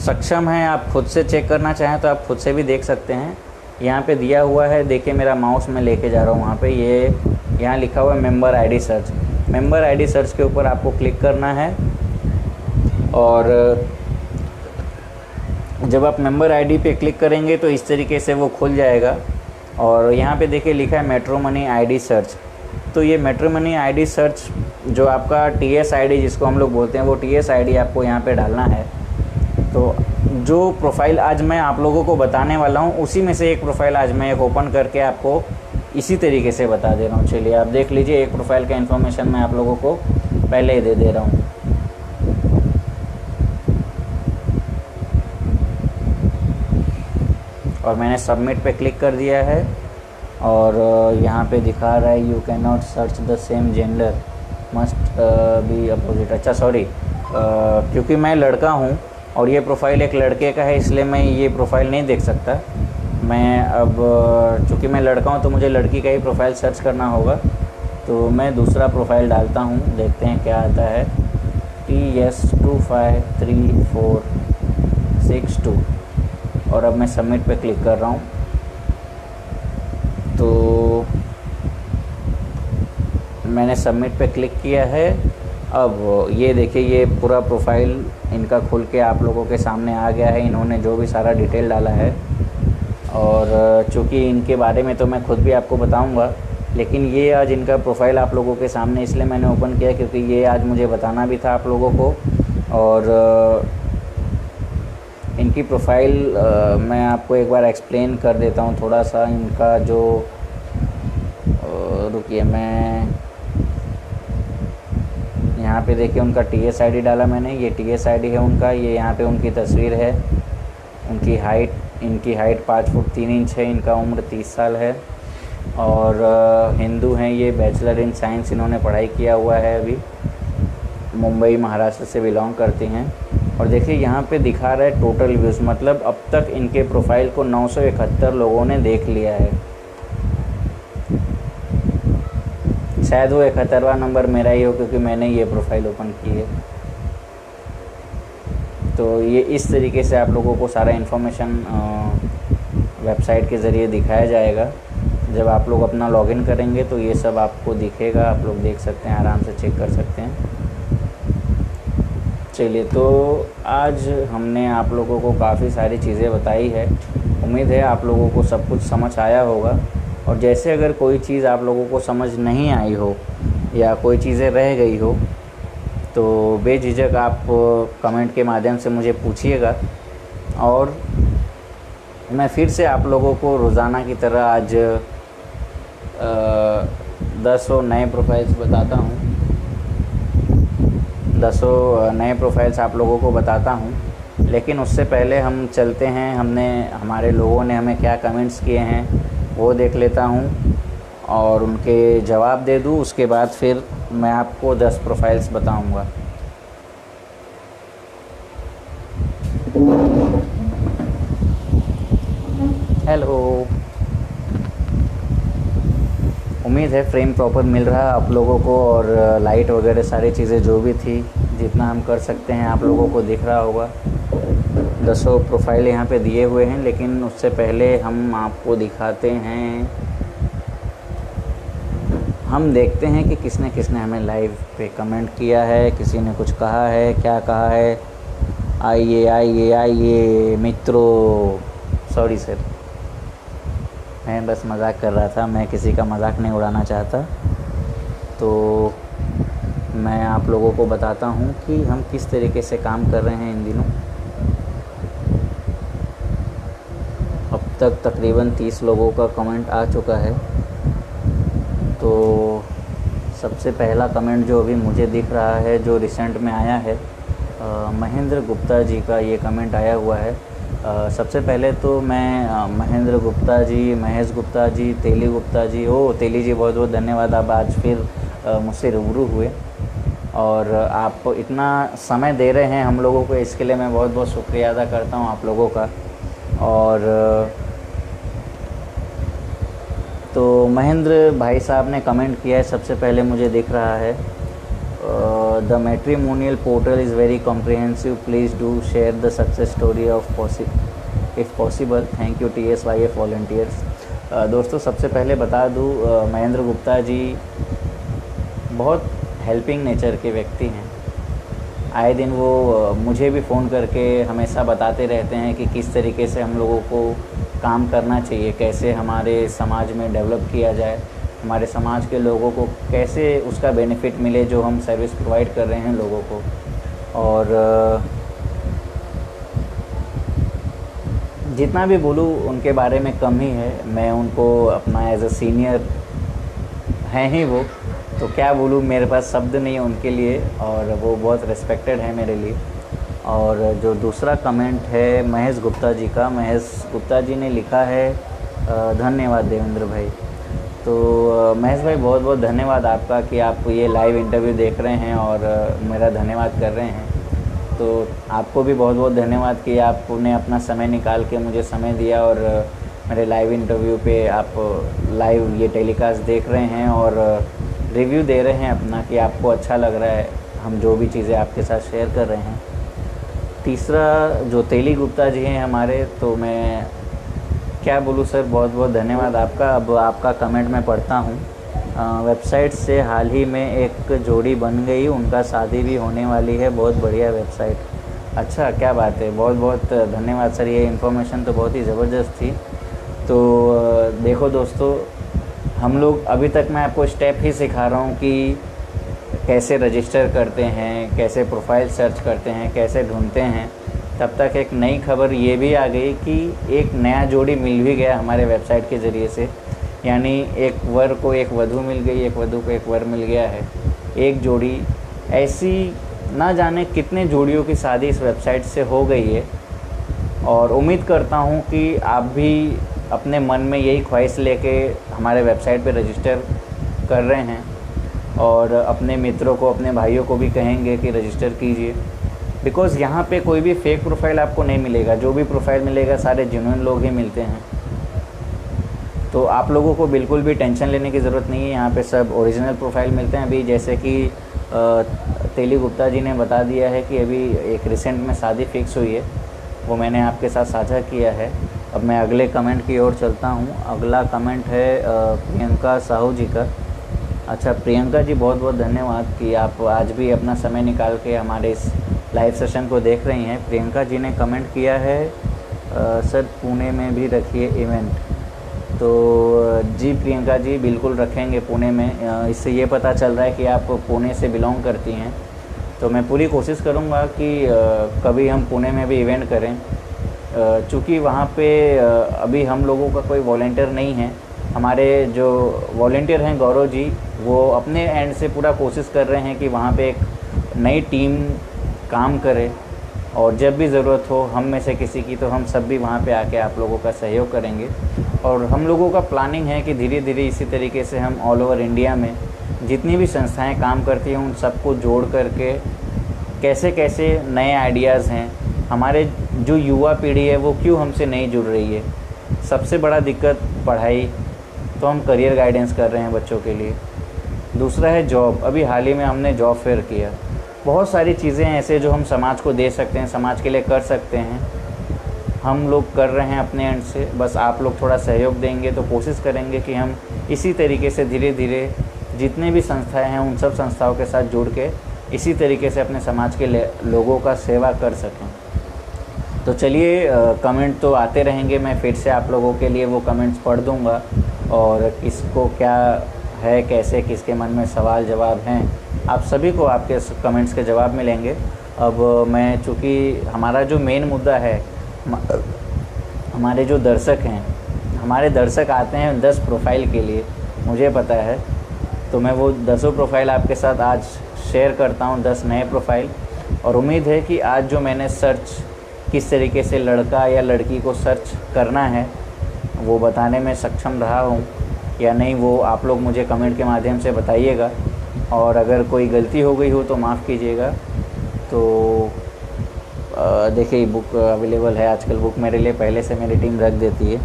सक्षम हैं, आप खुद से चेक करना चाहें तो आप खुद से भी देख सकते हैं। यहाँ पे दिया हुआ है, देखिए मेरा माउस मैं लेके जा रहा हूँ वहाँ पे, ये यहाँ लिखा हुआ है member ID search. Member ID search के ऊपर आपको क्लिक करना है और जब आप मेंबर आईडी पे क्लिक करेंगे तो इस तरीके से वो खुल जाएगा। और यहाँ पे देखिए लिखा है मैट्रिमोनी आईडी सर्च। तो ये मैट्रिमोनी आईडी सर्च जो आपका TSID जिसको हम लोग बोलते हैं, वो TSID आपको यहाँ पे डालना है। तो जो प्रोफाइल आज मैं आप लोगों को बताने वाला हूँ, उसी में से एक प्रोफाइल आज मैं एक ओपन करके आपको इसी तरीके से बता दे रहा हूँ। चलिए आप देख लीजिए, एक प्रोफाइल का इन्फॉर्मेशन मैं आप लोगों को पहले ही दे रहा हूँ। और मैंने सबमिट पे क्लिक कर दिया है और यहाँ पे दिखा रहा है you can not search the same gender must be opposite. अच्छा सॉरी, क्योंकि मैं लड़का हूँ और ये प्रोफाइल एक लड़के का है, इसलिए मैं ये प्रोफाइल नहीं देख सकता। मैं अब चूँकि मैं लड़का हूँ तो मुझे लड़की का ही प्रोफाइल सर्च करना होगा। तो मैं दूसरा प्रोफाइल डालता हूँ, देखते हैं क्या आता है। TS253462 और अब मैं सबमिट पे क्लिक कर रहा हूँ। तो मैंने सबमिट पे क्लिक किया है। अब ये देखिए, ये पूरा प्रोफाइल इनका खुल के आप लोगों के सामने आ गया है। इन्होंने जो भी सारा डिटेल डाला है, और चूँकि इनके बारे में तो मैं खुद भी आपको बताऊंगा, लेकिन ये आज इनका प्रोफाइल आप लोगों के सामने इसलिए मैंने ओपन किया क्योंकि ये आज मुझे बताना भी था आप लोगों को। और इनकी प्रोफाइल मैं आपको एक बार एक्सप्लेन कर देता हूँ थोड़ा सा। इनका जो रुकिए, मैं यहाँ पे देखिए उनका TSID डाला मैंने, ये TSID है उनका। ये यहाँ पे उनकी तस्वीर है। इनकी हाइट 5 फुट 3 इंच है। इनका उम्र 30 साल है और हिंदू हैं ये। बैचलर इन साइंस इन्होंने पढ़ाई किया हुआ है। अभी मुंबई महाराष्ट्र से बिलोंग करती हैं। और देखिए यहाँ पे दिखा रहा है टोटल व्यूज़, मतलब अब तक इनके प्रोफाइल को 971 लोगों ने देख लिया है। शायद वो 71वां नंबर मेरा ही हो क्योंकि मैंने ये प्रोफाइल ओपन की है। तो ये इस तरीके से आप लोगों को सारा इन्फॉर्मेशन वेबसाइट के ज़रिए दिखाया जाएगा। जब आप लोग अपना लॉगिन करेंगे तो ये सब आपको दिखेगा, आप लोग देख सकते हैं, आराम से चेक कर सकते हैं। चलिए, तो आज हमने आप लोगों को काफ़ी सारी चीज़ें बताई है। उम्मीद है आप लोगों को सब कुछ समझ आया होगा। और जैसे अगर कोई चीज़ आप लोगों को समझ नहीं आई हो या कोई चीज़ें रह गई हो तो बेझिझक आप कमेंट के माध्यम से मुझे पूछिएगा। और मैं फिर से आप लोगों को रोज़ाना की तरह आज 10 नए प्रोफाइल्स बताता हूँ। 10 नए प्रोफाइल्स आप लोगों को बताता हूँ, लेकिन उससे पहले हम चलते हैं, हमारे लोगों ने हमें क्या कमेंट्स किए हैं वो देख लेता हूँ और उनके जवाब दे दूँ। उसके बाद फिर मैं आपको 10 प्रोफाइल्स बताऊँगा। हेलो, उम्मीद है फ्रेम प्रॉपर मिल रहा है आप लोगों को और लाइट वगैरह सारी चीज़ें जो भी थी, जितना हम कर सकते हैं आप लोगों को दिख रहा होगा। 10 प्रोफाइल यहाँ पे दिए हुए हैं, लेकिन उससे पहले हम आपको दिखाते हैं, हम देखते हैं कि किसने किसने हमें लाइव पे कमेंट किया है, किसी ने कुछ कहा है, क्या कहा है। आइए आइए आइए मित्रों, सॉरी सर, मैं बस मजाक कर रहा था, मैं किसी का मजाक नहीं उड़ाना चाहता। तो मैं आप लोगों को बताता हूँ कि हम किस तरीके से काम कर रहे हैं इन दिनों। अब तक तकरीबन 30 लोगों का कमेंट आ चुका है। तो सबसे पहला कमेंट जो अभी मुझे दिख रहा है, जो रिसेंट में आया है, महेंद्र गुप्ता जी का ये कमेंट आया हुआ है। सबसे पहले तो मैं महेंद्र गुप्ता जी, महेश गुप्ता जी, तेली गुप्ता जी, तेली जी बहुत बहुत धन्यवाद, आप आज फिर मुझसे रूबरू हुए। और आप इतना समय दे रहे हैं हम लोगों को, इसके लिए मैं बहुत बहुत शुक्रिया अदा करता हूँ आप लोगों का। और तो महेंद्र भाई साहब ने कमेंट किया है, सबसे पहले मुझे दिख रहा है, the matrimonial portal is very comprehensive, please do share the success story of if possible, thank you TSYF volunteers. दोस्तों सबसे पहले बता दूँ, महेंद्र गुप्ता जी बहुत हेल्पिंग नेचर के व्यक्ति हैं। आए दिन वो मुझे भी फ़ोन करके हमेशा बताते रहते हैं कि किस तरीके से हम लोगों को काम करना चाहिए, कैसे हमारे समाज में डेवलप किया जाए, हमारे समाज के लोगों को कैसे उसका बेनिफिट मिले जो हम सर्विस प्रोवाइड कर रहे हैं लोगों को। और जितना भी बोलूँ उनके बारे में कम ही है, मैं उनको अपना एज अ सीनियर हैं ही वो, तो क्या बोलूँ, मेरे पास शब्द नहीं है उनके लिए, और वो बहुत रिस्पेक्टेड है मेरे लिए। और जो दूसरा कमेंट है महेश गुप्ता जी का, महेश गुप्ता जी ने लिखा है धन्यवाद देवेंद्र भाई। तो महेश भाई बहुत बहुत धन्यवाद आपका कि आप ये लाइव इंटरव्यू देख रहे हैं और मेरा धन्यवाद कर रहे हैं। तो आपको भी बहुत बहुत धन्यवाद कि आपने अपना समय निकाल के मुझे समय दिया और मेरे लाइव इंटरव्यू पे आप लाइव ये टेलीकास्ट देख रहे हैं और रिव्यू दे रहे हैं अपना कि आपको अच्छा लग रहा है हम जो भी चीज़ें आपके साथ शेयर कर रहे हैं। तीसरा जो तेली गुप्ता जी हैं हमारे, तो मैं क्या बोलूँ सर, बहुत बहुत धन्यवाद आपका। अब आपका कमेंट मैं पढ़ता हूँ। वेबसाइट से हाल ही में एक जोड़ी बन गई, उनका शादी भी होने वाली है, बहुत बढ़िया वेबसाइट। अच्छा, क्या बात है, बहुत बहुत धन्यवाद सर, ये इन्फॉर्मेशन तो बहुत ही ज़बरदस्त थी। तो देखो दोस्तों, हम लोग अभी तक मैं आपको स्टेप ही सिखा रहा हूँ कि कैसे रजिस्टर करते हैं, कैसे प्रोफाइल सर्च करते हैं, कैसे ढूंढते हैं। तब तक एक नई खबर ये भी आ गई कि एक नया जोड़ी मिल भी गया हमारे वेबसाइट के ज़रिए से, यानी एक वर को एक वधू मिल गई, एक वधू को एक वर मिल गया है। एक जोड़ी, ऐसी ना जाने कितने जोड़ियों की शादी इस वेबसाइट से हो गई है। और उम्मीद करता हूँ कि आप भी अपने मन में यही ख्वाहिश लेके हमारे वेबसाइट पे रजिस्टर कर रहे हैं और अपने मित्रों को, अपने भाइयों को भी कहेंगे कि रजिस्टर कीजिए। बिकॉज़ यहाँ पे कोई भी फेक प्रोफाइल आपको नहीं मिलेगा, जो भी प्रोफाइल मिलेगा सारे जेन्युइन लोग ही मिलते हैं। तो आप लोगों को बिल्कुल भी टेंशन लेने की ज़रूरत नहीं है, यहाँ पे सब ओरिजिनल प्रोफाइल मिलते हैं। अभी जैसे कि तेली गुप्ता जी ने बता दिया है कि अभी एक रिसेंट में शादी फिक्स हुई है, वो मैंने आपके साथ साझा किया है। अब मैं अगले कमेंट की ओर चलता हूँ। अगला कमेंट है प्रियंका साहू जी का। अच्छा प्रियंका जी, बहुत बहुत धन्यवाद कि आप आज भी अपना समय निकाल के हमारे इस लाइव सेशन को देख रही हैं। प्रियंका जी ने कमेंट किया है सर पुणे में भी रखिए इवेंट। तो जी प्रियंका जी, बिल्कुल रखेंगे पुणे में। इससे ये पता चल रहा है कि आप पुणे से बिलोंग करती हैं, तो मैं पूरी कोशिश करूँगा कि कभी हम पुणे में भी इवेंट करें। चूँकि वहाँ पे अभी हम लोगों का कोई वॉलंटियर नहीं है। हमारे जो वॉलंटियर हैं गौरव जी, वो अपने एंड से पूरा कोशिश कर रहे हैं कि वहाँ पे एक नई टीम काम करे, और जब भी ज़रूरत हो हम में से किसी की, तो हम सब भी वहाँ पे आके आप लोगों का सहयोग करेंगे। और हम लोगों का प्लानिंग है कि धीरे धीरे इसी तरीके से हम ऑल ओवर इंडिया में जितनी भी संस्थाएं काम करती हैं उन सबको जोड़ करके कैसे कैसे नए आइडियाज़ हैं, हमारे जो युवा पीढ़ी है वो क्यों हमसे नहीं जुड़ रही है। सबसे बड़ा दिक्कत पढ़ाई, तो हम करियर गाइडेंस कर रहे हैं बच्चों के लिए। दूसरा है जॉब, अभी हाल ही में हमने जॉब फेयर किया। बहुत सारी चीज़ें हैं ऐसे जो हम समाज को दे सकते हैं, समाज के लिए कर सकते हैं, हम लोग कर रहे हैं अपने एंड से। बस आप लोग थोड़ा सहयोग देंगे तो कोशिश करेंगे कि हम इसी तरीके से धीरे धीरे जितने भी संस्थाएं हैं उन सब संस्थाओं के साथ जुड़ के इसी तरीके से अपने समाज के लोगों का सेवा कर सकें। तो चलिए, कमेंट तो आते रहेंगे, मैं फिर से आप लोगों के लिए वो कमेंट्स पढ़ दूँगा और किसको क्या है, कैसे किसके मन में सवाल जवाब हैं, आप सभी को आपके कमेंट्स के जवाब मिलेंगे। अब मैं, चूँकि हमारा जो मेन मुद्दा है, हमारे जो दर्शक हैं, हमारे दर्शक आते हैं 10 प्रोफाइल के लिए, मुझे पता है, तो मैं वो 10 प्रोफाइल आपके साथ आज शेयर करता हूँ, 10 नए प्रोफाइल। और उम्मीद है कि आज जो मैंने सर्च किस तरीके से लड़का या लड़की को सर्च करना है वो बताने में सक्षम रहा हूँ या नहीं, वो आप लोग मुझे कमेंट के माध्यम से बताइएगा। और अगर कोई गलती हो गई हो तो माफ़ कीजिएगा। तो देखिए बुक अवेलेबल है आजकल, बुक मेरे लिए पहले से मेरी टीम रख देती है।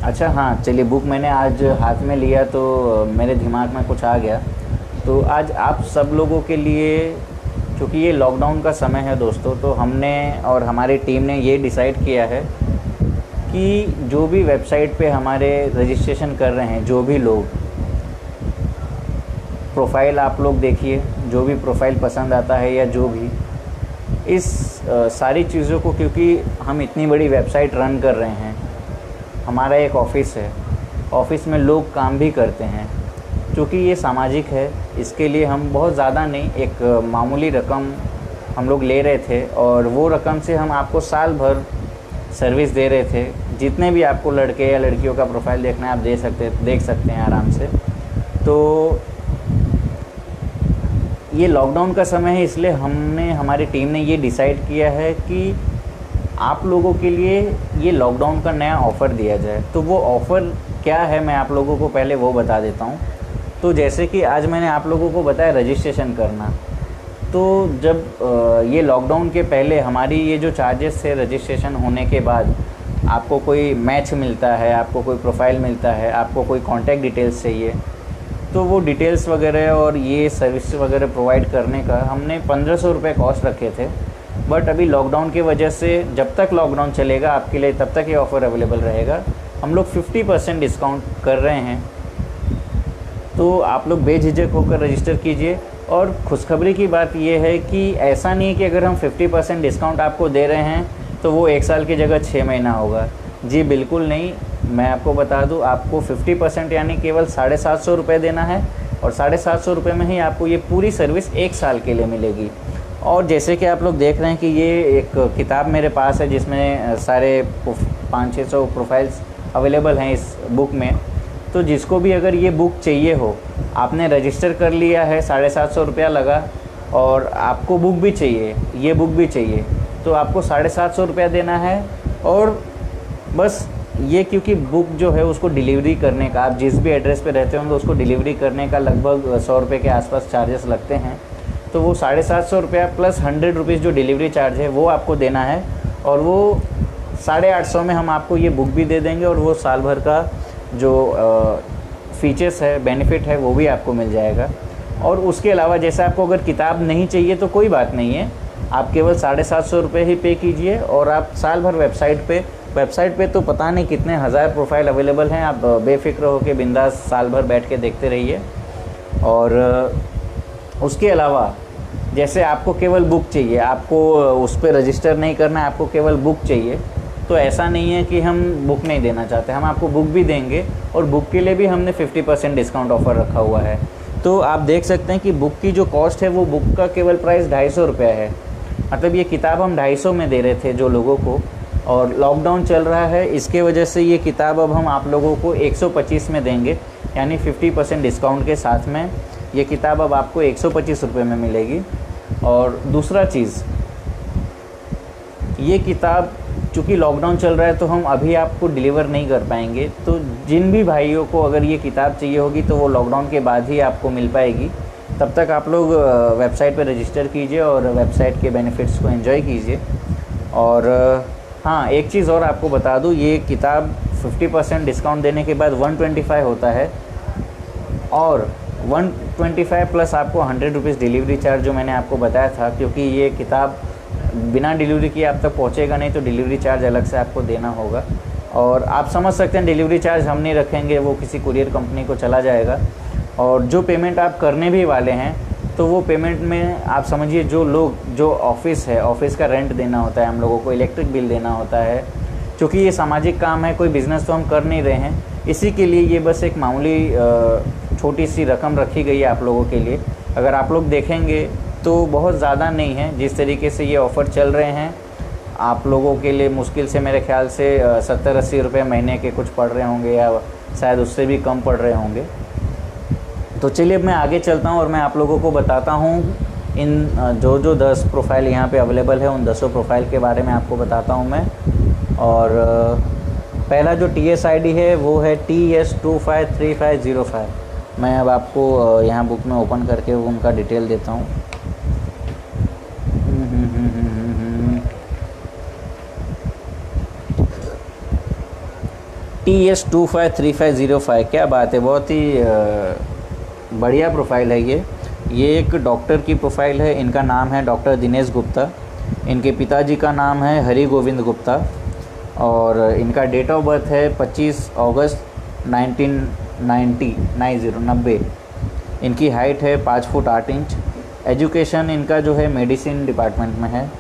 अच्छा हाँ, चलिए बुक मैंने आज हाथ में लिया तो मेरे दिमाग में कुछ आ गया। तो आज आप सब लोगों के लिए, क्योंकि ये लॉकडाउन का समय है दोस्तों, तो हमने और हमारी टीम ने ये डिसाइड किया है कि जो भी वेबसाइट पे हमारे रजिस्ट्रेशन कर रहे हैं, जो भी लोग, प्रोफाइल आप लोग देखिए, जो भी प्रोफाइल पसंद आता है या जो भी इस सारी चीज़ों को, क्योंकि हम इतनी बड़ी वेबसाइट रन कर रहे हैं, हमारा एक ऑफ़िस है, ऑफ़िस में लोग काम भी करते हैं, क्योंकि ये सामाजिक है, इसके लिए हम बहुत ज़्यादा नहीं, एक मामूली रकम हम लोग ले रहे थे और वो रकम से हम आपको साल भर सर्विस दे रहे थे। जितने भी आपको लड़के या लड़कियों का प्रोफाइल देखना है आप देख सकते हैं आराम से। तो ये लॉकडाउन का समय है, इसलिए हमारी टीम ने ये डिसाइड किया है कि आप लोगों के लिए ये लॉकडाउन का नया ऑफ़र दिया जाए। तो वो ऑफ़र क्या है मैं आप लोगों को पहले वो बता देता हूँ। तो जैसे कि आज मैंने आप लोगों को बताया रजिस्ट्रेशन करना, तो जब ये लॉकडाउन के पहले हमारी ये जो चार्जेस थे रजिस्ट्रेशन होने के बाद, आपको कोई मैच मिलता है, आपको कोई प्रोफाइल मिलता है, आपको कोई कॉन्टैक्ट डिटेल्स चाहिए, तो वो डिटेल्स वगैरह और ये सर्विस वगैरह प्रोवाइड करने का हमने 1500 रुपये कॉस्ट रखे थे। बट अभी लॉकडाउन की वजह से जब तक लॉकडाउन चलेगा आपके लिए तब तक ये ऑफ़र अवेलेबल रहेगा। हम लोग 50% डिस्काउंट कर रहे हैं, तो आप लोग बेझिझक होकर रजिस्टर कीजिए। और खुशखबरी की बात यह है कि ऐसा नहीं है कि अगर हम 50% डिस्काउंट आपको दे रहे हैं तो वो 1 साल की जगह 6 महीना होगा। जी बिल्कुल नहीं, मैं आपको बता दूं, आपको 50% यानी केवल 750 रुपये देना है और 750 रुपये में ही आपको ये पूरी सर्विस 1 साल के लिए मिलेगी। और जैसे कि आप लोग देख रहे हैं कि ये एक किताब मेरे पास है जिसमें सारे 500-600 प्रोफाइल्स अवेलेबल हैं इस बुक में। तो जिसको भी अगर ये बुक चाहिए हो, आपने रजिस्टर कर लिया है, 750 रुपया लगा और आपको बुक भी चाहिए, ये बुक भी चाहिए, तो आपको 750 रुपया देना है। और बस ये, क्योंकि बुक जो है उसको डिलीवरी करने का, आप जिस भी एड्रेस पे रहते होंगे उसको डिलीवरी करने का लगभग 100 रुपये के आसपास चार्जेस लगते हैं। तो वो 750 रुपया प्लस 100 रुपीज़ जो डिलीवरी चार्ज है वो आपको देना है, और वो 850 में हम आपको ये बुक भी दे देंगे और वो साल भर का जो फीचर्स है, बेनिफिट है, वो भी आपको मिल जाएगा। और उसके अलावा जैसे आपको अगर किताब नहीं चाहिए तो कोई बात नहीं है, आप केवल 750 रुपये ही पे कीजिए और आप साल भर वेबसाइट पे तो पता नहीं कितने हज़ार प्रोफाइल अवेलेबल हैं, आप बेफिक्र होकर बिंदास साल भर बैठ के देखते रहिए। और उसके अलावा जैसे आपको केवल बुक चाहिए, आपको उस पर रजिस्टर नहीं करना है, आपको केवल बुक चाहिए, तो ऐसा नहीं है कि हम बुक नहीं देना चाहते, हम आपको बुक भी देंगे और बुक के लिए भी हमने 50% डिस्काउंट ऑफ़र रखा हुआ है। तो आप देख सकते हैं कि बुक की जो कॉस्ट है वो बुक का केवल प्राइस 250 रुपये है। मतलब ये किताब हम 250 में दे रहे थे जो लोगों को, और लॉकडाउन चल रहा है इसके वजह से ये किताब अब हम आप लोगों को 125 में देंगे, यानी 50% डिस्काउंट के साथ में ये किताब अब आपको 125 रुपये में मिलेगी। और दूसरा चीज़, ये किताब चूँकि लॉकडाउन चल रहा है तो हम अभी आपको डिलीवर नहीं कर पाएंगे, तो जिन भी भाइयों को अगर ये किताब चाहिए होगी तो वो लॉकडाउन के बाद ही आपको मिल पाएगी। तब तक आप लोग वेबसाइट पर रजिस्टर कीजिए और वेबसाइट के बेनिफिट्स को एंजॉय कीजिए। और हाँ, एक चीज़ और आपको बता दूँ, ये किताब 50% डिस्काउंट देने के बाद 125 होता है, और 125 प्लस आपको 100 रुपीज़ डिलीवरी चार्ज जो मैंने आपको बताया था, क्योंकि ये किताब बिना डिलीवरी किए आप तक पहुंचेगा नहीं, तो डिलीवरी चार्ज अलग से आपको देना होगा। और आप समझ सकते हैं डिलीवरी चार्ज हम नहीं रखेंगे, वो किसी कुरियर कंपनी को चला जाएगा। और जो पेमेंट आप करने भी वाले हैं तो वो पेमेंट में आप समझिए, जो ऑफ़िस है, ऑफ़िस का रेंट देना होता है हम लोगों को, इलेक्ट्रिक बिल देना होता है, क्योंकि ये सामाजिक काम है, कोई बिज़नेस तो हम कर नहीं रहे हैं, इसी के लिए ये बस एक मामूली छोटी सी रकम रखी गई है आप लोगों के लिए। अगर आप लोग देखेंगे तो बहुत ज़्यादा नहीं है, जिस तरीके से ये ऑफ़र चल रहे हैं आप लोगों के लिए मुश्किल से मेरे ख्याल से 70-80 रुपये महीने के कुछ पड़ रहे होंगे, या शायद उससे भी कम पड़ रहे होंगे। तो चलिए अब मैं आगे चलता हूँ और मैं आप लोगों को बताता हूँ इन जो 10 प्रोफाइल यहाँ पे अवेलेबल है, उन 10 प्रोफाइल के बारे में आपको बताता हूँ मैं। और पहला जो TS ID है वो है TS253505। मैं अब आपको यहाँ बुक में ओपन करके उनका डिटेल देता हूँ। TS253505, क्या बात है, बहुत ही बढ़िया प्रोफाइल है ये एक डॉक्टर की प्रोफाइल है। इनका नाम है डॉक्टर दिनेश गुप्ता। इनके पिताजी का नाम है हरि गोविंद गुप्ता और इनका डेट ऑफ बर्थ है 25 अगस्त 1990। इनकी हाइट है 5 फुट 8 इंच। एजुकेशन इनका जो है मेडिसिन डिपार्टमेंट में है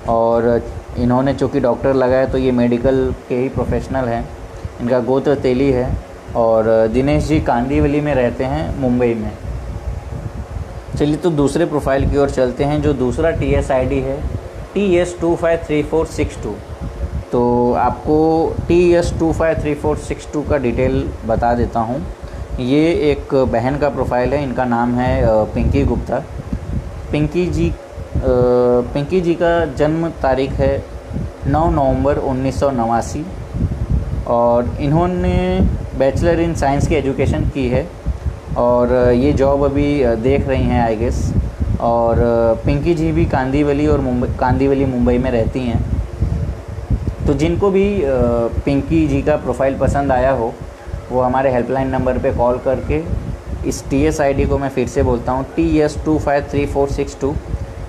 और इन्होंने चूँकि डॉक्टर लगाया तो ये मेडिकल के ही प्रोफेशनल हैं। इनका गोत्र तेली है और दिनेश जी कांदिवली में रहते हैं, मुंबई में। चलिए तो दूसरे प्रोफाइल की ओर चलते हैं। जो दूसरा TSID है TS253462। तो आपको TS253462 का डिटेल बता देता हूँ। ये एक बहन का प्रोफाइल है। इनका नाम है पिंकी गुप्ता। पिंकी जी का जन्म तारीख है 9 नवंबर 1989 और इन्होंने बैचलर इन साइंस की एजुकेशन की है और ये जॉब अभी देख रही हैं आई गेस। और पिंकी जी भी कांदिवली मुंबई में रहती हैं। तो जिनको भी पिंकी जी का प्रोफाइल पसंद आया हो वो हमारे हेल्पलाइन नंबर पे कॉल करके इस TSID को मैं फिर से बोलता हूँ TS253462,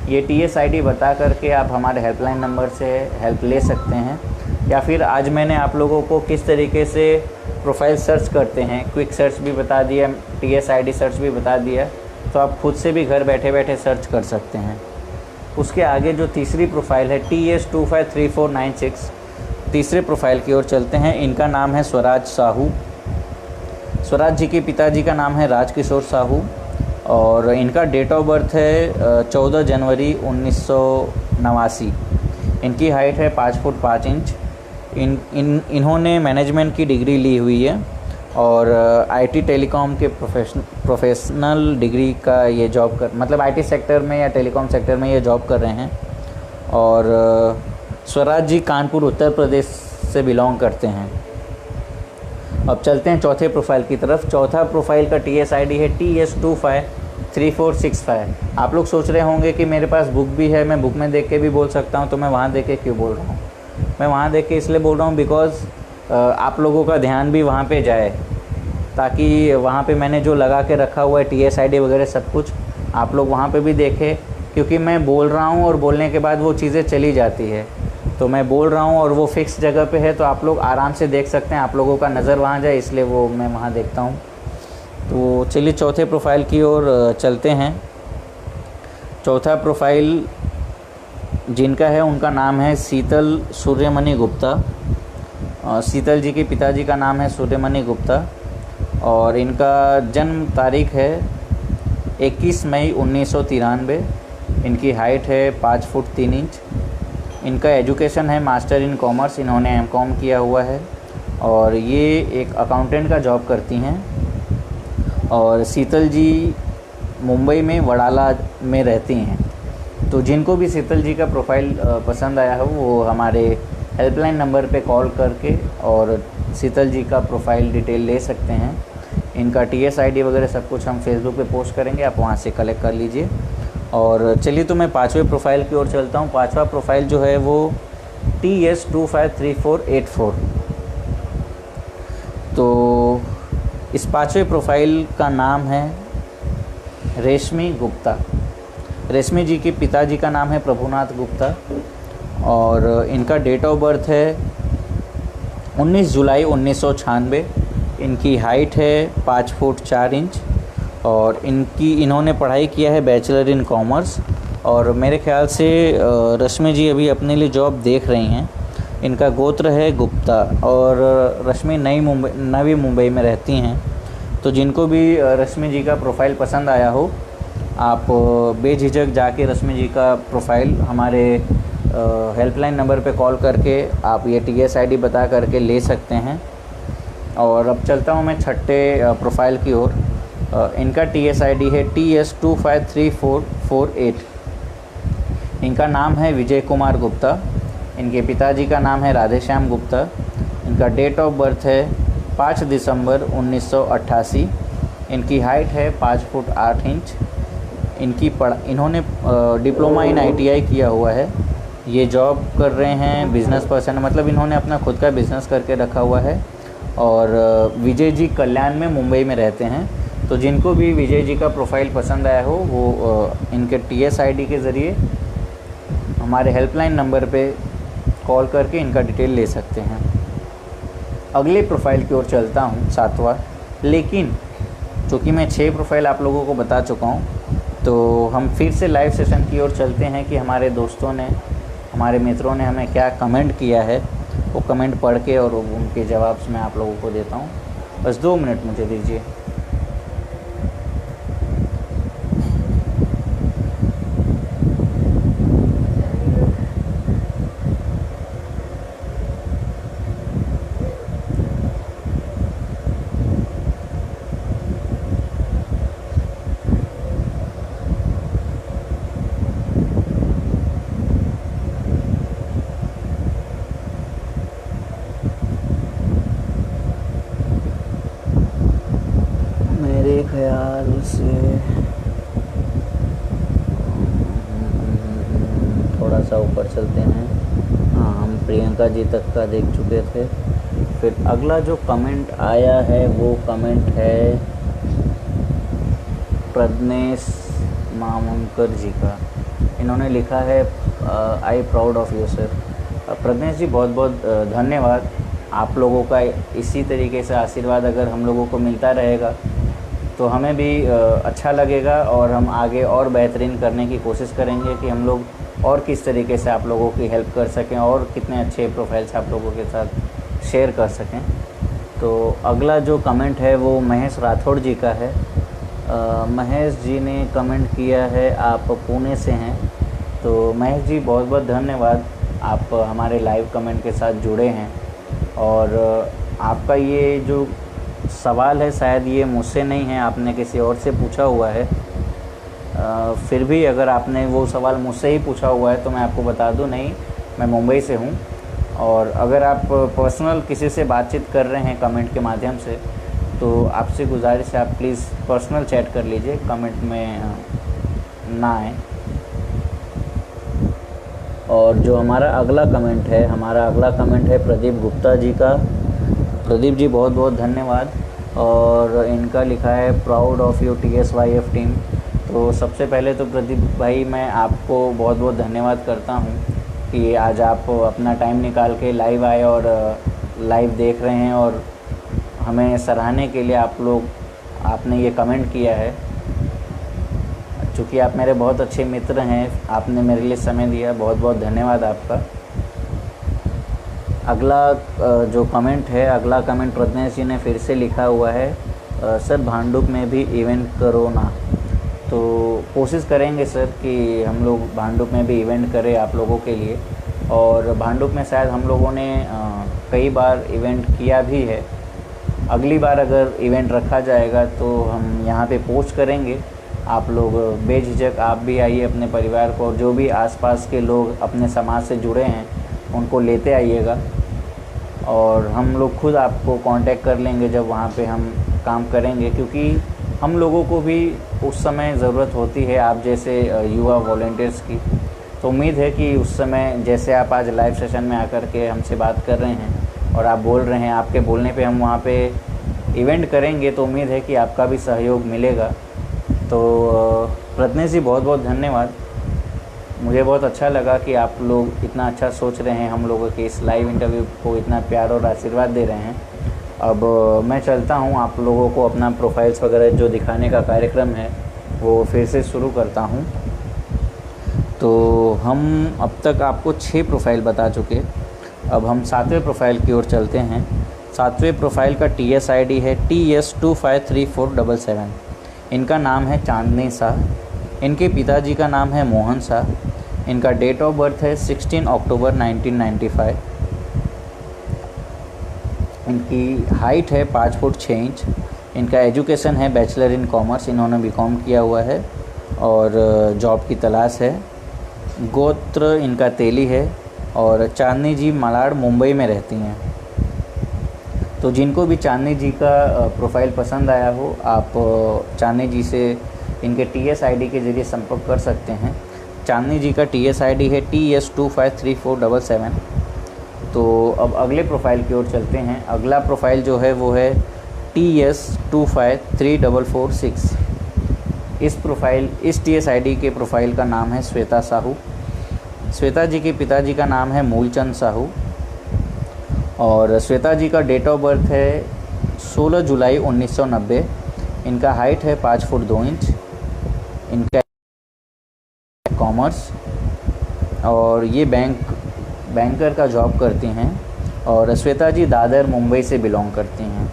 ये TSID बता करके आप हमारे हेल्पलाइन नंबर से हेल्प ले सकते हैं। या फिर आज मैंने आप लोगों को किस तरीके से प्रोफाइल सर्च करते हैं, क्विक सर्च भी बता दिया, TSID सर्च भी बता दिया, तो आप खुद से भी घर बैठे बैठे सर्च कर सकते हैं। उसके आगे जो तीसरी प्रोफाइल है TS253496, तीसरे प्रोफाइल की ओर चलते हैं। इनका नाम है स्वराज साहू। स्वराज जी के पिताजी का नाम है राजकिशोर साहू और इनका डेट ऑफ बर्थ है 14 जनवरी 1989। इनकी हाइट है 5 फुट 5 इंच। इन्होंने मैनेजमेंट की डिग्री ली हुई है और IT टेलीकॉम के प्रोफेशनल डिग्री का ये जॉब मतलब IT सेक्टर में या टेलीकॉम सेक्टर में ये जॉब कर रहे हैं। और स्वराज जी कानपुर उत्तर प्रदेश से बिलोंग करते हैं। अब चलते हैं चौथे प्रोफाइल की तरफ। चौथा प्रोफाइल का TSID है TS253465। आप लोग सोच रहे होंगे कि मेरे पास बुक भी है, मैं बुक में देख के भी बोल सकता हूँ, तो मैं वहाँ देख के क्यों बोल रहा हूँ? मैं वहाँ देख के इसलिए बोल रहा हूँ बिकॉज़ आप लोगों का ध्यान भी वहाँ पे जाए, ताकि वहाँ पे मैंने जो लगा के रखा हुआ है TSID वगैरह सब कुछ आप लोग वहाँ पे भी देखें। क्योंकि मैं बोल रहा हूँ और बोलने के बाद वो चीज़ें चली जाती है, तो मैं बोल रहा हूँ और वो फिक्स जगह पे है तो आप लोग आराम से देख सकते हैं, आप लोगों का नज़र वहाँ जाए, इसलिए वो मैं वहाँ देखता हूँ। तो चलिए चौथे प्रोफाइल की ओर चलते हैं। चौथा प्रोफाइल जिनका है उनका नाम है शीतल सूर्यमणि गुप्ता। शीतल जी के पिताजी का नाम है सूर्यमणि गुप्ता और इनका जन्म तारीख है 21 मई 1993। इनकी हाइट है 5 फुट 3 इंच। इनका एजुकेशन है मास्टर इन कॉमर्स, इन्होंने MCOM किया हुआ है और ये एक अकाउंटेंट का जॉब करती हैं। और शीतल जी मुंबई में वडाला में रहती हैं। तो जिनको भी शीतल जी का प्रोफाइल पसंद आया हो वो हमारे हेल्पलाइन नंबर पे कॉल करके और शीतल जी का प्रोफाइल डिटेल ले सकते हैं। इनका TSID वगैरह सब कुछ हम फेसबुक पे पोस्ट करेंगे, आप वहाँ से कलेक्ट कर लीजिए। और चलिए तो मैं पाँचवें प्रोफाइल की ओर चलता हूँ। पाँचवा प्रोफाइल जो है वो TS253484। तो इस पाँचवें प्रोफाइल का नाम है रेशमी गुप्ता। रेशमी जी के पिताजी का नाम है प्रभुनाथ गुप्ता और इनका डेट ऑफ बर्थ है 19 जुलाई 1996। इनकी हाइट है 5 फुट 4 इंच और इन्होंने पढ़ाई किया है बैचलर इन कॉमर्स। और मेरे ख्याल से रश्मि जी अभी अपने लिए जॉब देख रही हैं। इनका गोत्र है गुप्ता और रश्मि नवी मुंबई में रहती हैं। तो जिनको भी रश्मि जी का प्रोफाइल पसंद आया हो आप बेझिझक जाके रश्मि जी का प्रोफाइल हमारे हेल्पलाइन नंबर पे कॉल करके आप ये TSID बता करके ले सकते हैं। और अब चलता हूँ मैं छठे प्रोफाइल की ओर। इनका TSID है TS253448। इनका नाम है विजय कुमार गुप्ता। इनके पिताजी का नाम है राधेश्याम गुप्ता। इनका डेट ऑफ बर्थ है 5 दिसंबर 1988। इनकी हाइट है 5 फुट 8 इंच। इन्होंने डिप्लोमा इन ITI किया हुआ है। ये जॉब कर रहे हैं, बिज़नेस पर्सन, मतलब इन्होंने अपना खुद का बिज़नेस करके रखा हुआ है। और विजय जी कल्याण में मुंबई में रहते हैं। तो जिनको भी विजय जी का प्रोफाइल पसंद आया हो वो इनके TS ID के ज़रिए हमारे हेल्पलाइन नंबर पे कॉल करके इनका डिटेल ले सकते हैं। अगले प्रोफाइल की ओर चलता हूँ, 7वां। लेकिन चूँकि मैं 6 प्रोफाइल आप लोगों को बता चुका हूँ, तो हम फिर से लाइव सेशन की ओर चलते हैं कि हमारे दोस्तों ने, हमारे मित्रों ने हमें क्या कमेंट किया है। वो कमेंट पढ़ के और उनके जवाब मैं आप लोगों को देता हूँ। बस 2 मिनट मुझे दीजिए। मेरे ख्याल से थोड़ा सा ऊपर चलते हैं। हाँ, हम प्रियंका जी तक का देख चुके थे। फिर अगला जो कमेंट आया है वो कमेंट है प्रज्ञेश मामूनकर जी का। इन्होंने लिखा है I proud of you sir. Pragyesh ji बहुत बहुत धन्यवाद। आप लोगों का इसी तरीके से आशीर्वाद अगर हम लोगों को मिलता रहेगा तो हमें भी अच्छा लगेगा और हम आगे और बेहतरीन करने की कोशिश करेंगे कि हम लोग और किस तरीके से आप लोगों की हेल्प कर सकें और कितने अच्छे प्रोफाइल्स आप लोगों के साथ शेयर कर सकें। तो अगला जो कमेंट है वो महेश राठौड़ जी का है। महेश जी ने कमेंट किया है, आप पुणे से हैं। तो महेश जी बहुत बहुत धन्यवाद, आप हमारे लाइव कमेंट के साथ जुड़े हैं। और आपका ये जो सवाल है शायद ये मुझसे नहीं है, आपने किसी और से पूछा हुआ है। फिर भी अगर आपने वो सवाल मुझसे ही पूछा हुआ है तो मैं आपको बता दूं, नहीं, मैं मुंबई से हूँ। और अगर आप पर्सनल किसी से बातचीत कर रहे हैं कमेंट के माध्यम से तो आपसे गुजारिश है आप प्लीज़ पर्सनल चैट कर लीजिए, कमेंट में ना आए। और जो हमारा अगला कमेंट है प्रदीप गुप्ता जी का। प्रदीप जी बहुत बहुत धन्यवाद। और इनका लिखा है proud of you TSYF team. तो सबसे पहले तो प्रदीप भाई मैं आपको बहुत बहुत धन्यवाद करता हूँ कि आज आप अपना टाइम निकाल के लाइव आए और लाइव देख रहे हैं और हमें सराहने के लिए आपने ये कमेंट किया है। चूँकि आप मेरे बहुत अच्छे मित्र हैं, आपने मेरे लिए समय दिया, बहुत बहुत धन्यवाद आपका। अगला जो कमेंट है, अगला कमेंट प्रज्ञेश जी ने फिर से लिखा हुआ है, सर भांडुप में भी इवेंट करो ना। तो कोशिश करेंगे सर कि हम लोग भांडुप में भी इवेंट करें आप लोगों के लिए। और भांडुप में शायद हम लोगों ने कई बार इवेंट किया भी है। अगली बार अगर इवेंट रखा जाएगा तो हम यहाँ पे पोस्ट करेंगे। आप लोग बेझिझक आप भी आइए अपने परिवार को, और जो भी आसपास के लोग अपने समाज से जुड़े हैं उनको लेते आइएगा। और हम लोग खुद आपको कांटेक्ट कर लेंगे जब वहाँ पे हम काम करेंगे, क्योंकि हम लोगों को भी उस समय ज़रूरत होती है आप जैसे युवा वॉलंटियर्स की। तो उम्मीद है कि उस समय जैसे आप आज लाइव सेशन में आकर के हमसे बात कर रहे हैं और आप बोल रहे हैं, आपके बोलने पे हम वहाँ पे इवेंट करेंगे, तो उम्मीद है कि आपका भी सहयोग मिलेगा। तो प्रज्ञेश जी बहुत बहुत धन्यवाद। मुझे बहुत अच्छा लगा कि आप लोग इतना अच्छा सोच रहे हैं, हम लोगों के इस लाइव इंटरव्यू को इतना प्यार और आशीर्वाद दे रहे हैं। अब मैं चलता हूँ, आप लोगों को अपना प्रोफाइल्स वगैरह जो दिखाने का कार्यक्रम है वो फिर से शुरू करता हूँ। तो हम अब तक आपको 6 प्रोफाइल बता चुके, अब हम 7वें प्रोफाइल की ओर चलते हैं। 7वें प्रोफाइल का TS ID है TS253477। इनका नाम है चांदनी शाह। इनके पिताजी का नाम है मोहन शाह। इनका डेट ऑफ बर्थ है 16 अक्टूबर 1995। इनकी हाइट है 5 फुट 6 इंच। इनका एजुकेशन है बैचलर इन कॉमर्स, इन्होंने BCom किया हुआ है और जॉब की तलाश है। गोत्र इनका तेली है और चांदनी जी मलाड मुंबई में रहती हैं। तो जिनको भी चांदनी जी का प्रोफाइल पसंद आया हो, आप चांदनी जी से इनके TS ID के ज़रिए संपर्क कर सकते हैं। चांदनी जी का TS ID है TS253477। तो अब अगले प्रोफाइल की ओर चलते हैं। अगला प्रोफाइल जो है वो है TS253446। इस TS ID के प्रोफाइल का नाम है श्वेता साहू। श्वेता जी के पिताजी का नाम है मूलचंद साहू और श्वेता जी का डेट ऑफ बर्थ है 16 जुलाई 1990। इनका हाइट है 5 फुट 2 इंच। इनका कॉमर्स और ये बैंकर का जॉब करती हैं और श्वेता जी दादर मुंबई से बिलोंग करती हैं।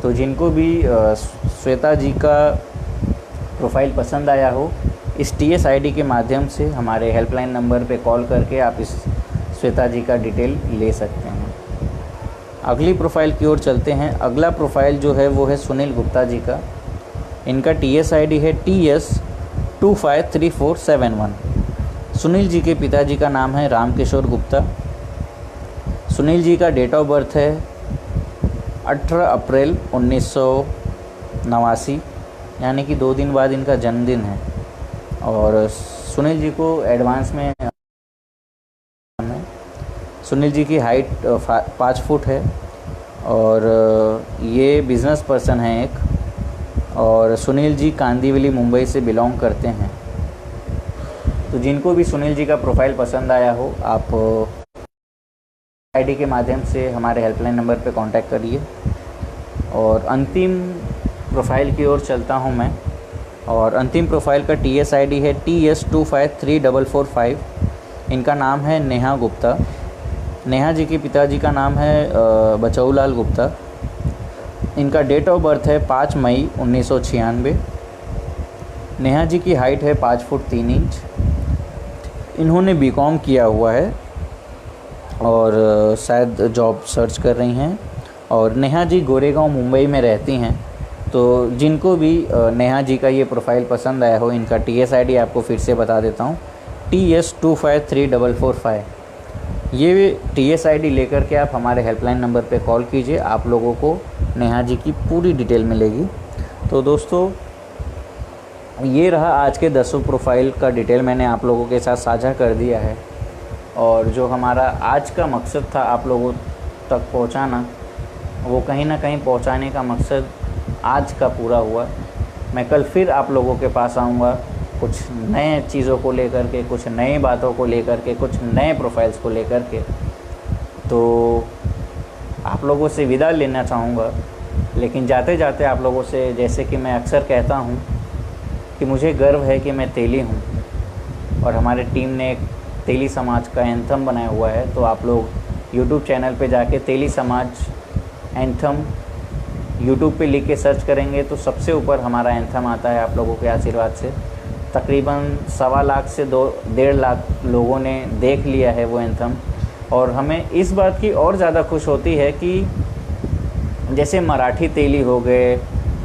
तो जिनको भी श्वेता जी का प्रोफाइल पसंद आया हो, इस TS ID के माध्यम से हमारे हेल्पलाइन नंबर पे कॉल करके आप इस श्वेता जी का डिटेल ले सकते हैं। अगली प्रोफाइल की ओर चलते हैं। अगला प्रोफाइल जो है वो है सुनील गुप्ता जी का। इनका TS ID है TS253471। सुनील जी के पिताजी का नाम है रामकिशोर गुप्ता। सुनील जी का डेट ऑफ बर्थ है 18 अप्रैल 1989, यानी कि 2 दिन बाद इनका जन्मदिन है। और सुनील जी को एडवांस में सुनील जी की हाइट 5 फुट है और ये बिज़नेस पर्सन हैं एक। और सुनील जी कांदीवली मुंबई से बिलोंग करते हैं। तो जिनको भी सुनील जी का प्रोफाइल पसंद आया हो, आप ID के माध्यम से हमारे हेल्पलाइन नंबर पे कांटेक्ट करिए। और अंतिम प्रोफाइल की ओर चलता हूं मैं। और अंतिम प्रोफाइल का TS ID है TS253445। इनका नाम है नेहा गुप्ता। नेहा जी के पिताजी का नाम है बचऊलाल गुप्ता। इनका डेट ऑफ बर्थ है 5 मई 1996। नेहा जी की हाइट है 5 फुट 3 इंच। इन्होंने BCom किया हुआ है और शायद जॉब सर्च कर रही हैं। और नेहा जी गोरेगांव मुंबई में रहती हैं। तो जिनको भी नेहा जी का ये प्रोफाइल पसंद आया हो, इनका TS ID आपको फिर से बता देता हूँ, TS253445। ये TS ID लेकर के आप हमारे हेल्पलाइन नंबर पे कॉल कीजिए, आप लोगों को नेहा जी की पूरी डिटेल मिलेगी। तो दोस्तों, ये रहा आज के 10 प्रोफाइल का डिटेल मैंने आप लोगों के साथ साझा कर दिया है। और जो हमारा आज का मकसद था आप लोगों तक पहुंचाना, वो कहीं ना कहीं पहुंचाने का मकसद आज का पूरा हुआ। मैं कल फिर आप लोगों के पास आऊँगा कुछ नए चीज़ों को लेकर के, कुछ नई बातों को लेकर के, कुछ नए प्रोफाइल्स को लेकर के। तो आप लोगों से विदा लेना चाहूँगा, लेकिन जाते जाते आप लोगों से, जैसे कि मैं अक्सर कहता हूँ कि मुझे गर्व है कि मैं तेली हूँ और हमारे टीम ने एक तेली समाज का एंथम बनाया हुआ है। तो आप लोग YouTube चैनल पे जाके तेली समाज एंथम YouTube पे लिख के सर्च करेंगे तो सबसे ऊपर हमारा एंथम आता है। आप लोगों के आशीर्वाद से तकरीबन 1.25 लाख से 1.5 लाख लोगों ने देख लिया है वो एंथम। और हमें इस बात की और ज़्यादा खुश होती है कि जैसे मराठी तेली हो गए,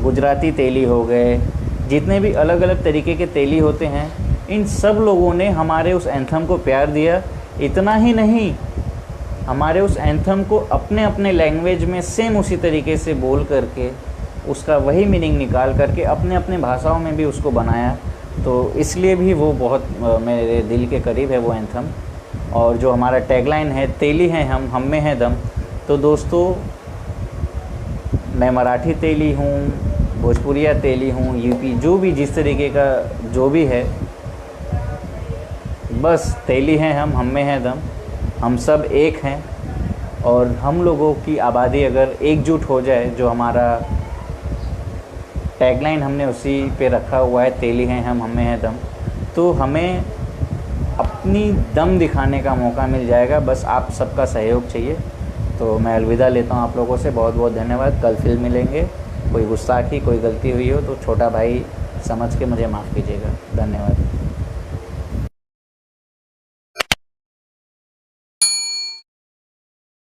गुजराती तेली हो गए, जितने भी अलग अलग तरीके के तेली होते हैं, इन सब लोगों ने हमारे उस एंथम को प्यार दिया। इतना ही नहीं, हमारे उस एंथम को अपने अपने लैंग्वेज में सेम उसी तरीके से बोल करके, उसका वही मीनिंग निकाल करके अपने अपने भाषाओं में भी उसको बनाया। तो इसलिए भी वो बहुत मेरे दिल के करीब है वो एंथम। और जो हमारा टैगलाइन है, तेली हैं हम में है दम। तो दोस्तों, मैं मराठी तेली हूँ, भोजपुरिया तेली हूँ, यूपी, जो भी जिस तरीके का जो भी है, बस तेली हैं हम में है दम। हम सब एक हैं और हम लोगों की आबादी अगर एकजुट हो जाए, जो हमारा टैगलाइन हमने उसी पे रखा हुआ है, तेली हैं हम में है दम, तो हमें अपनी दम दिखाने का मौका मिल जाएगा। बस आप सबका सहयोग चाहिए। तो मैं अलविदा लेता हूँ आप लोगों से। बहुत बहुत धन्यवाद। कल फिर मिलेंगे। कोई गुस्ताखी, कोई गलती हुई हो तो छोटा भाई समझ के मुझे माफ़ कीजिएगा। धन्यवाद।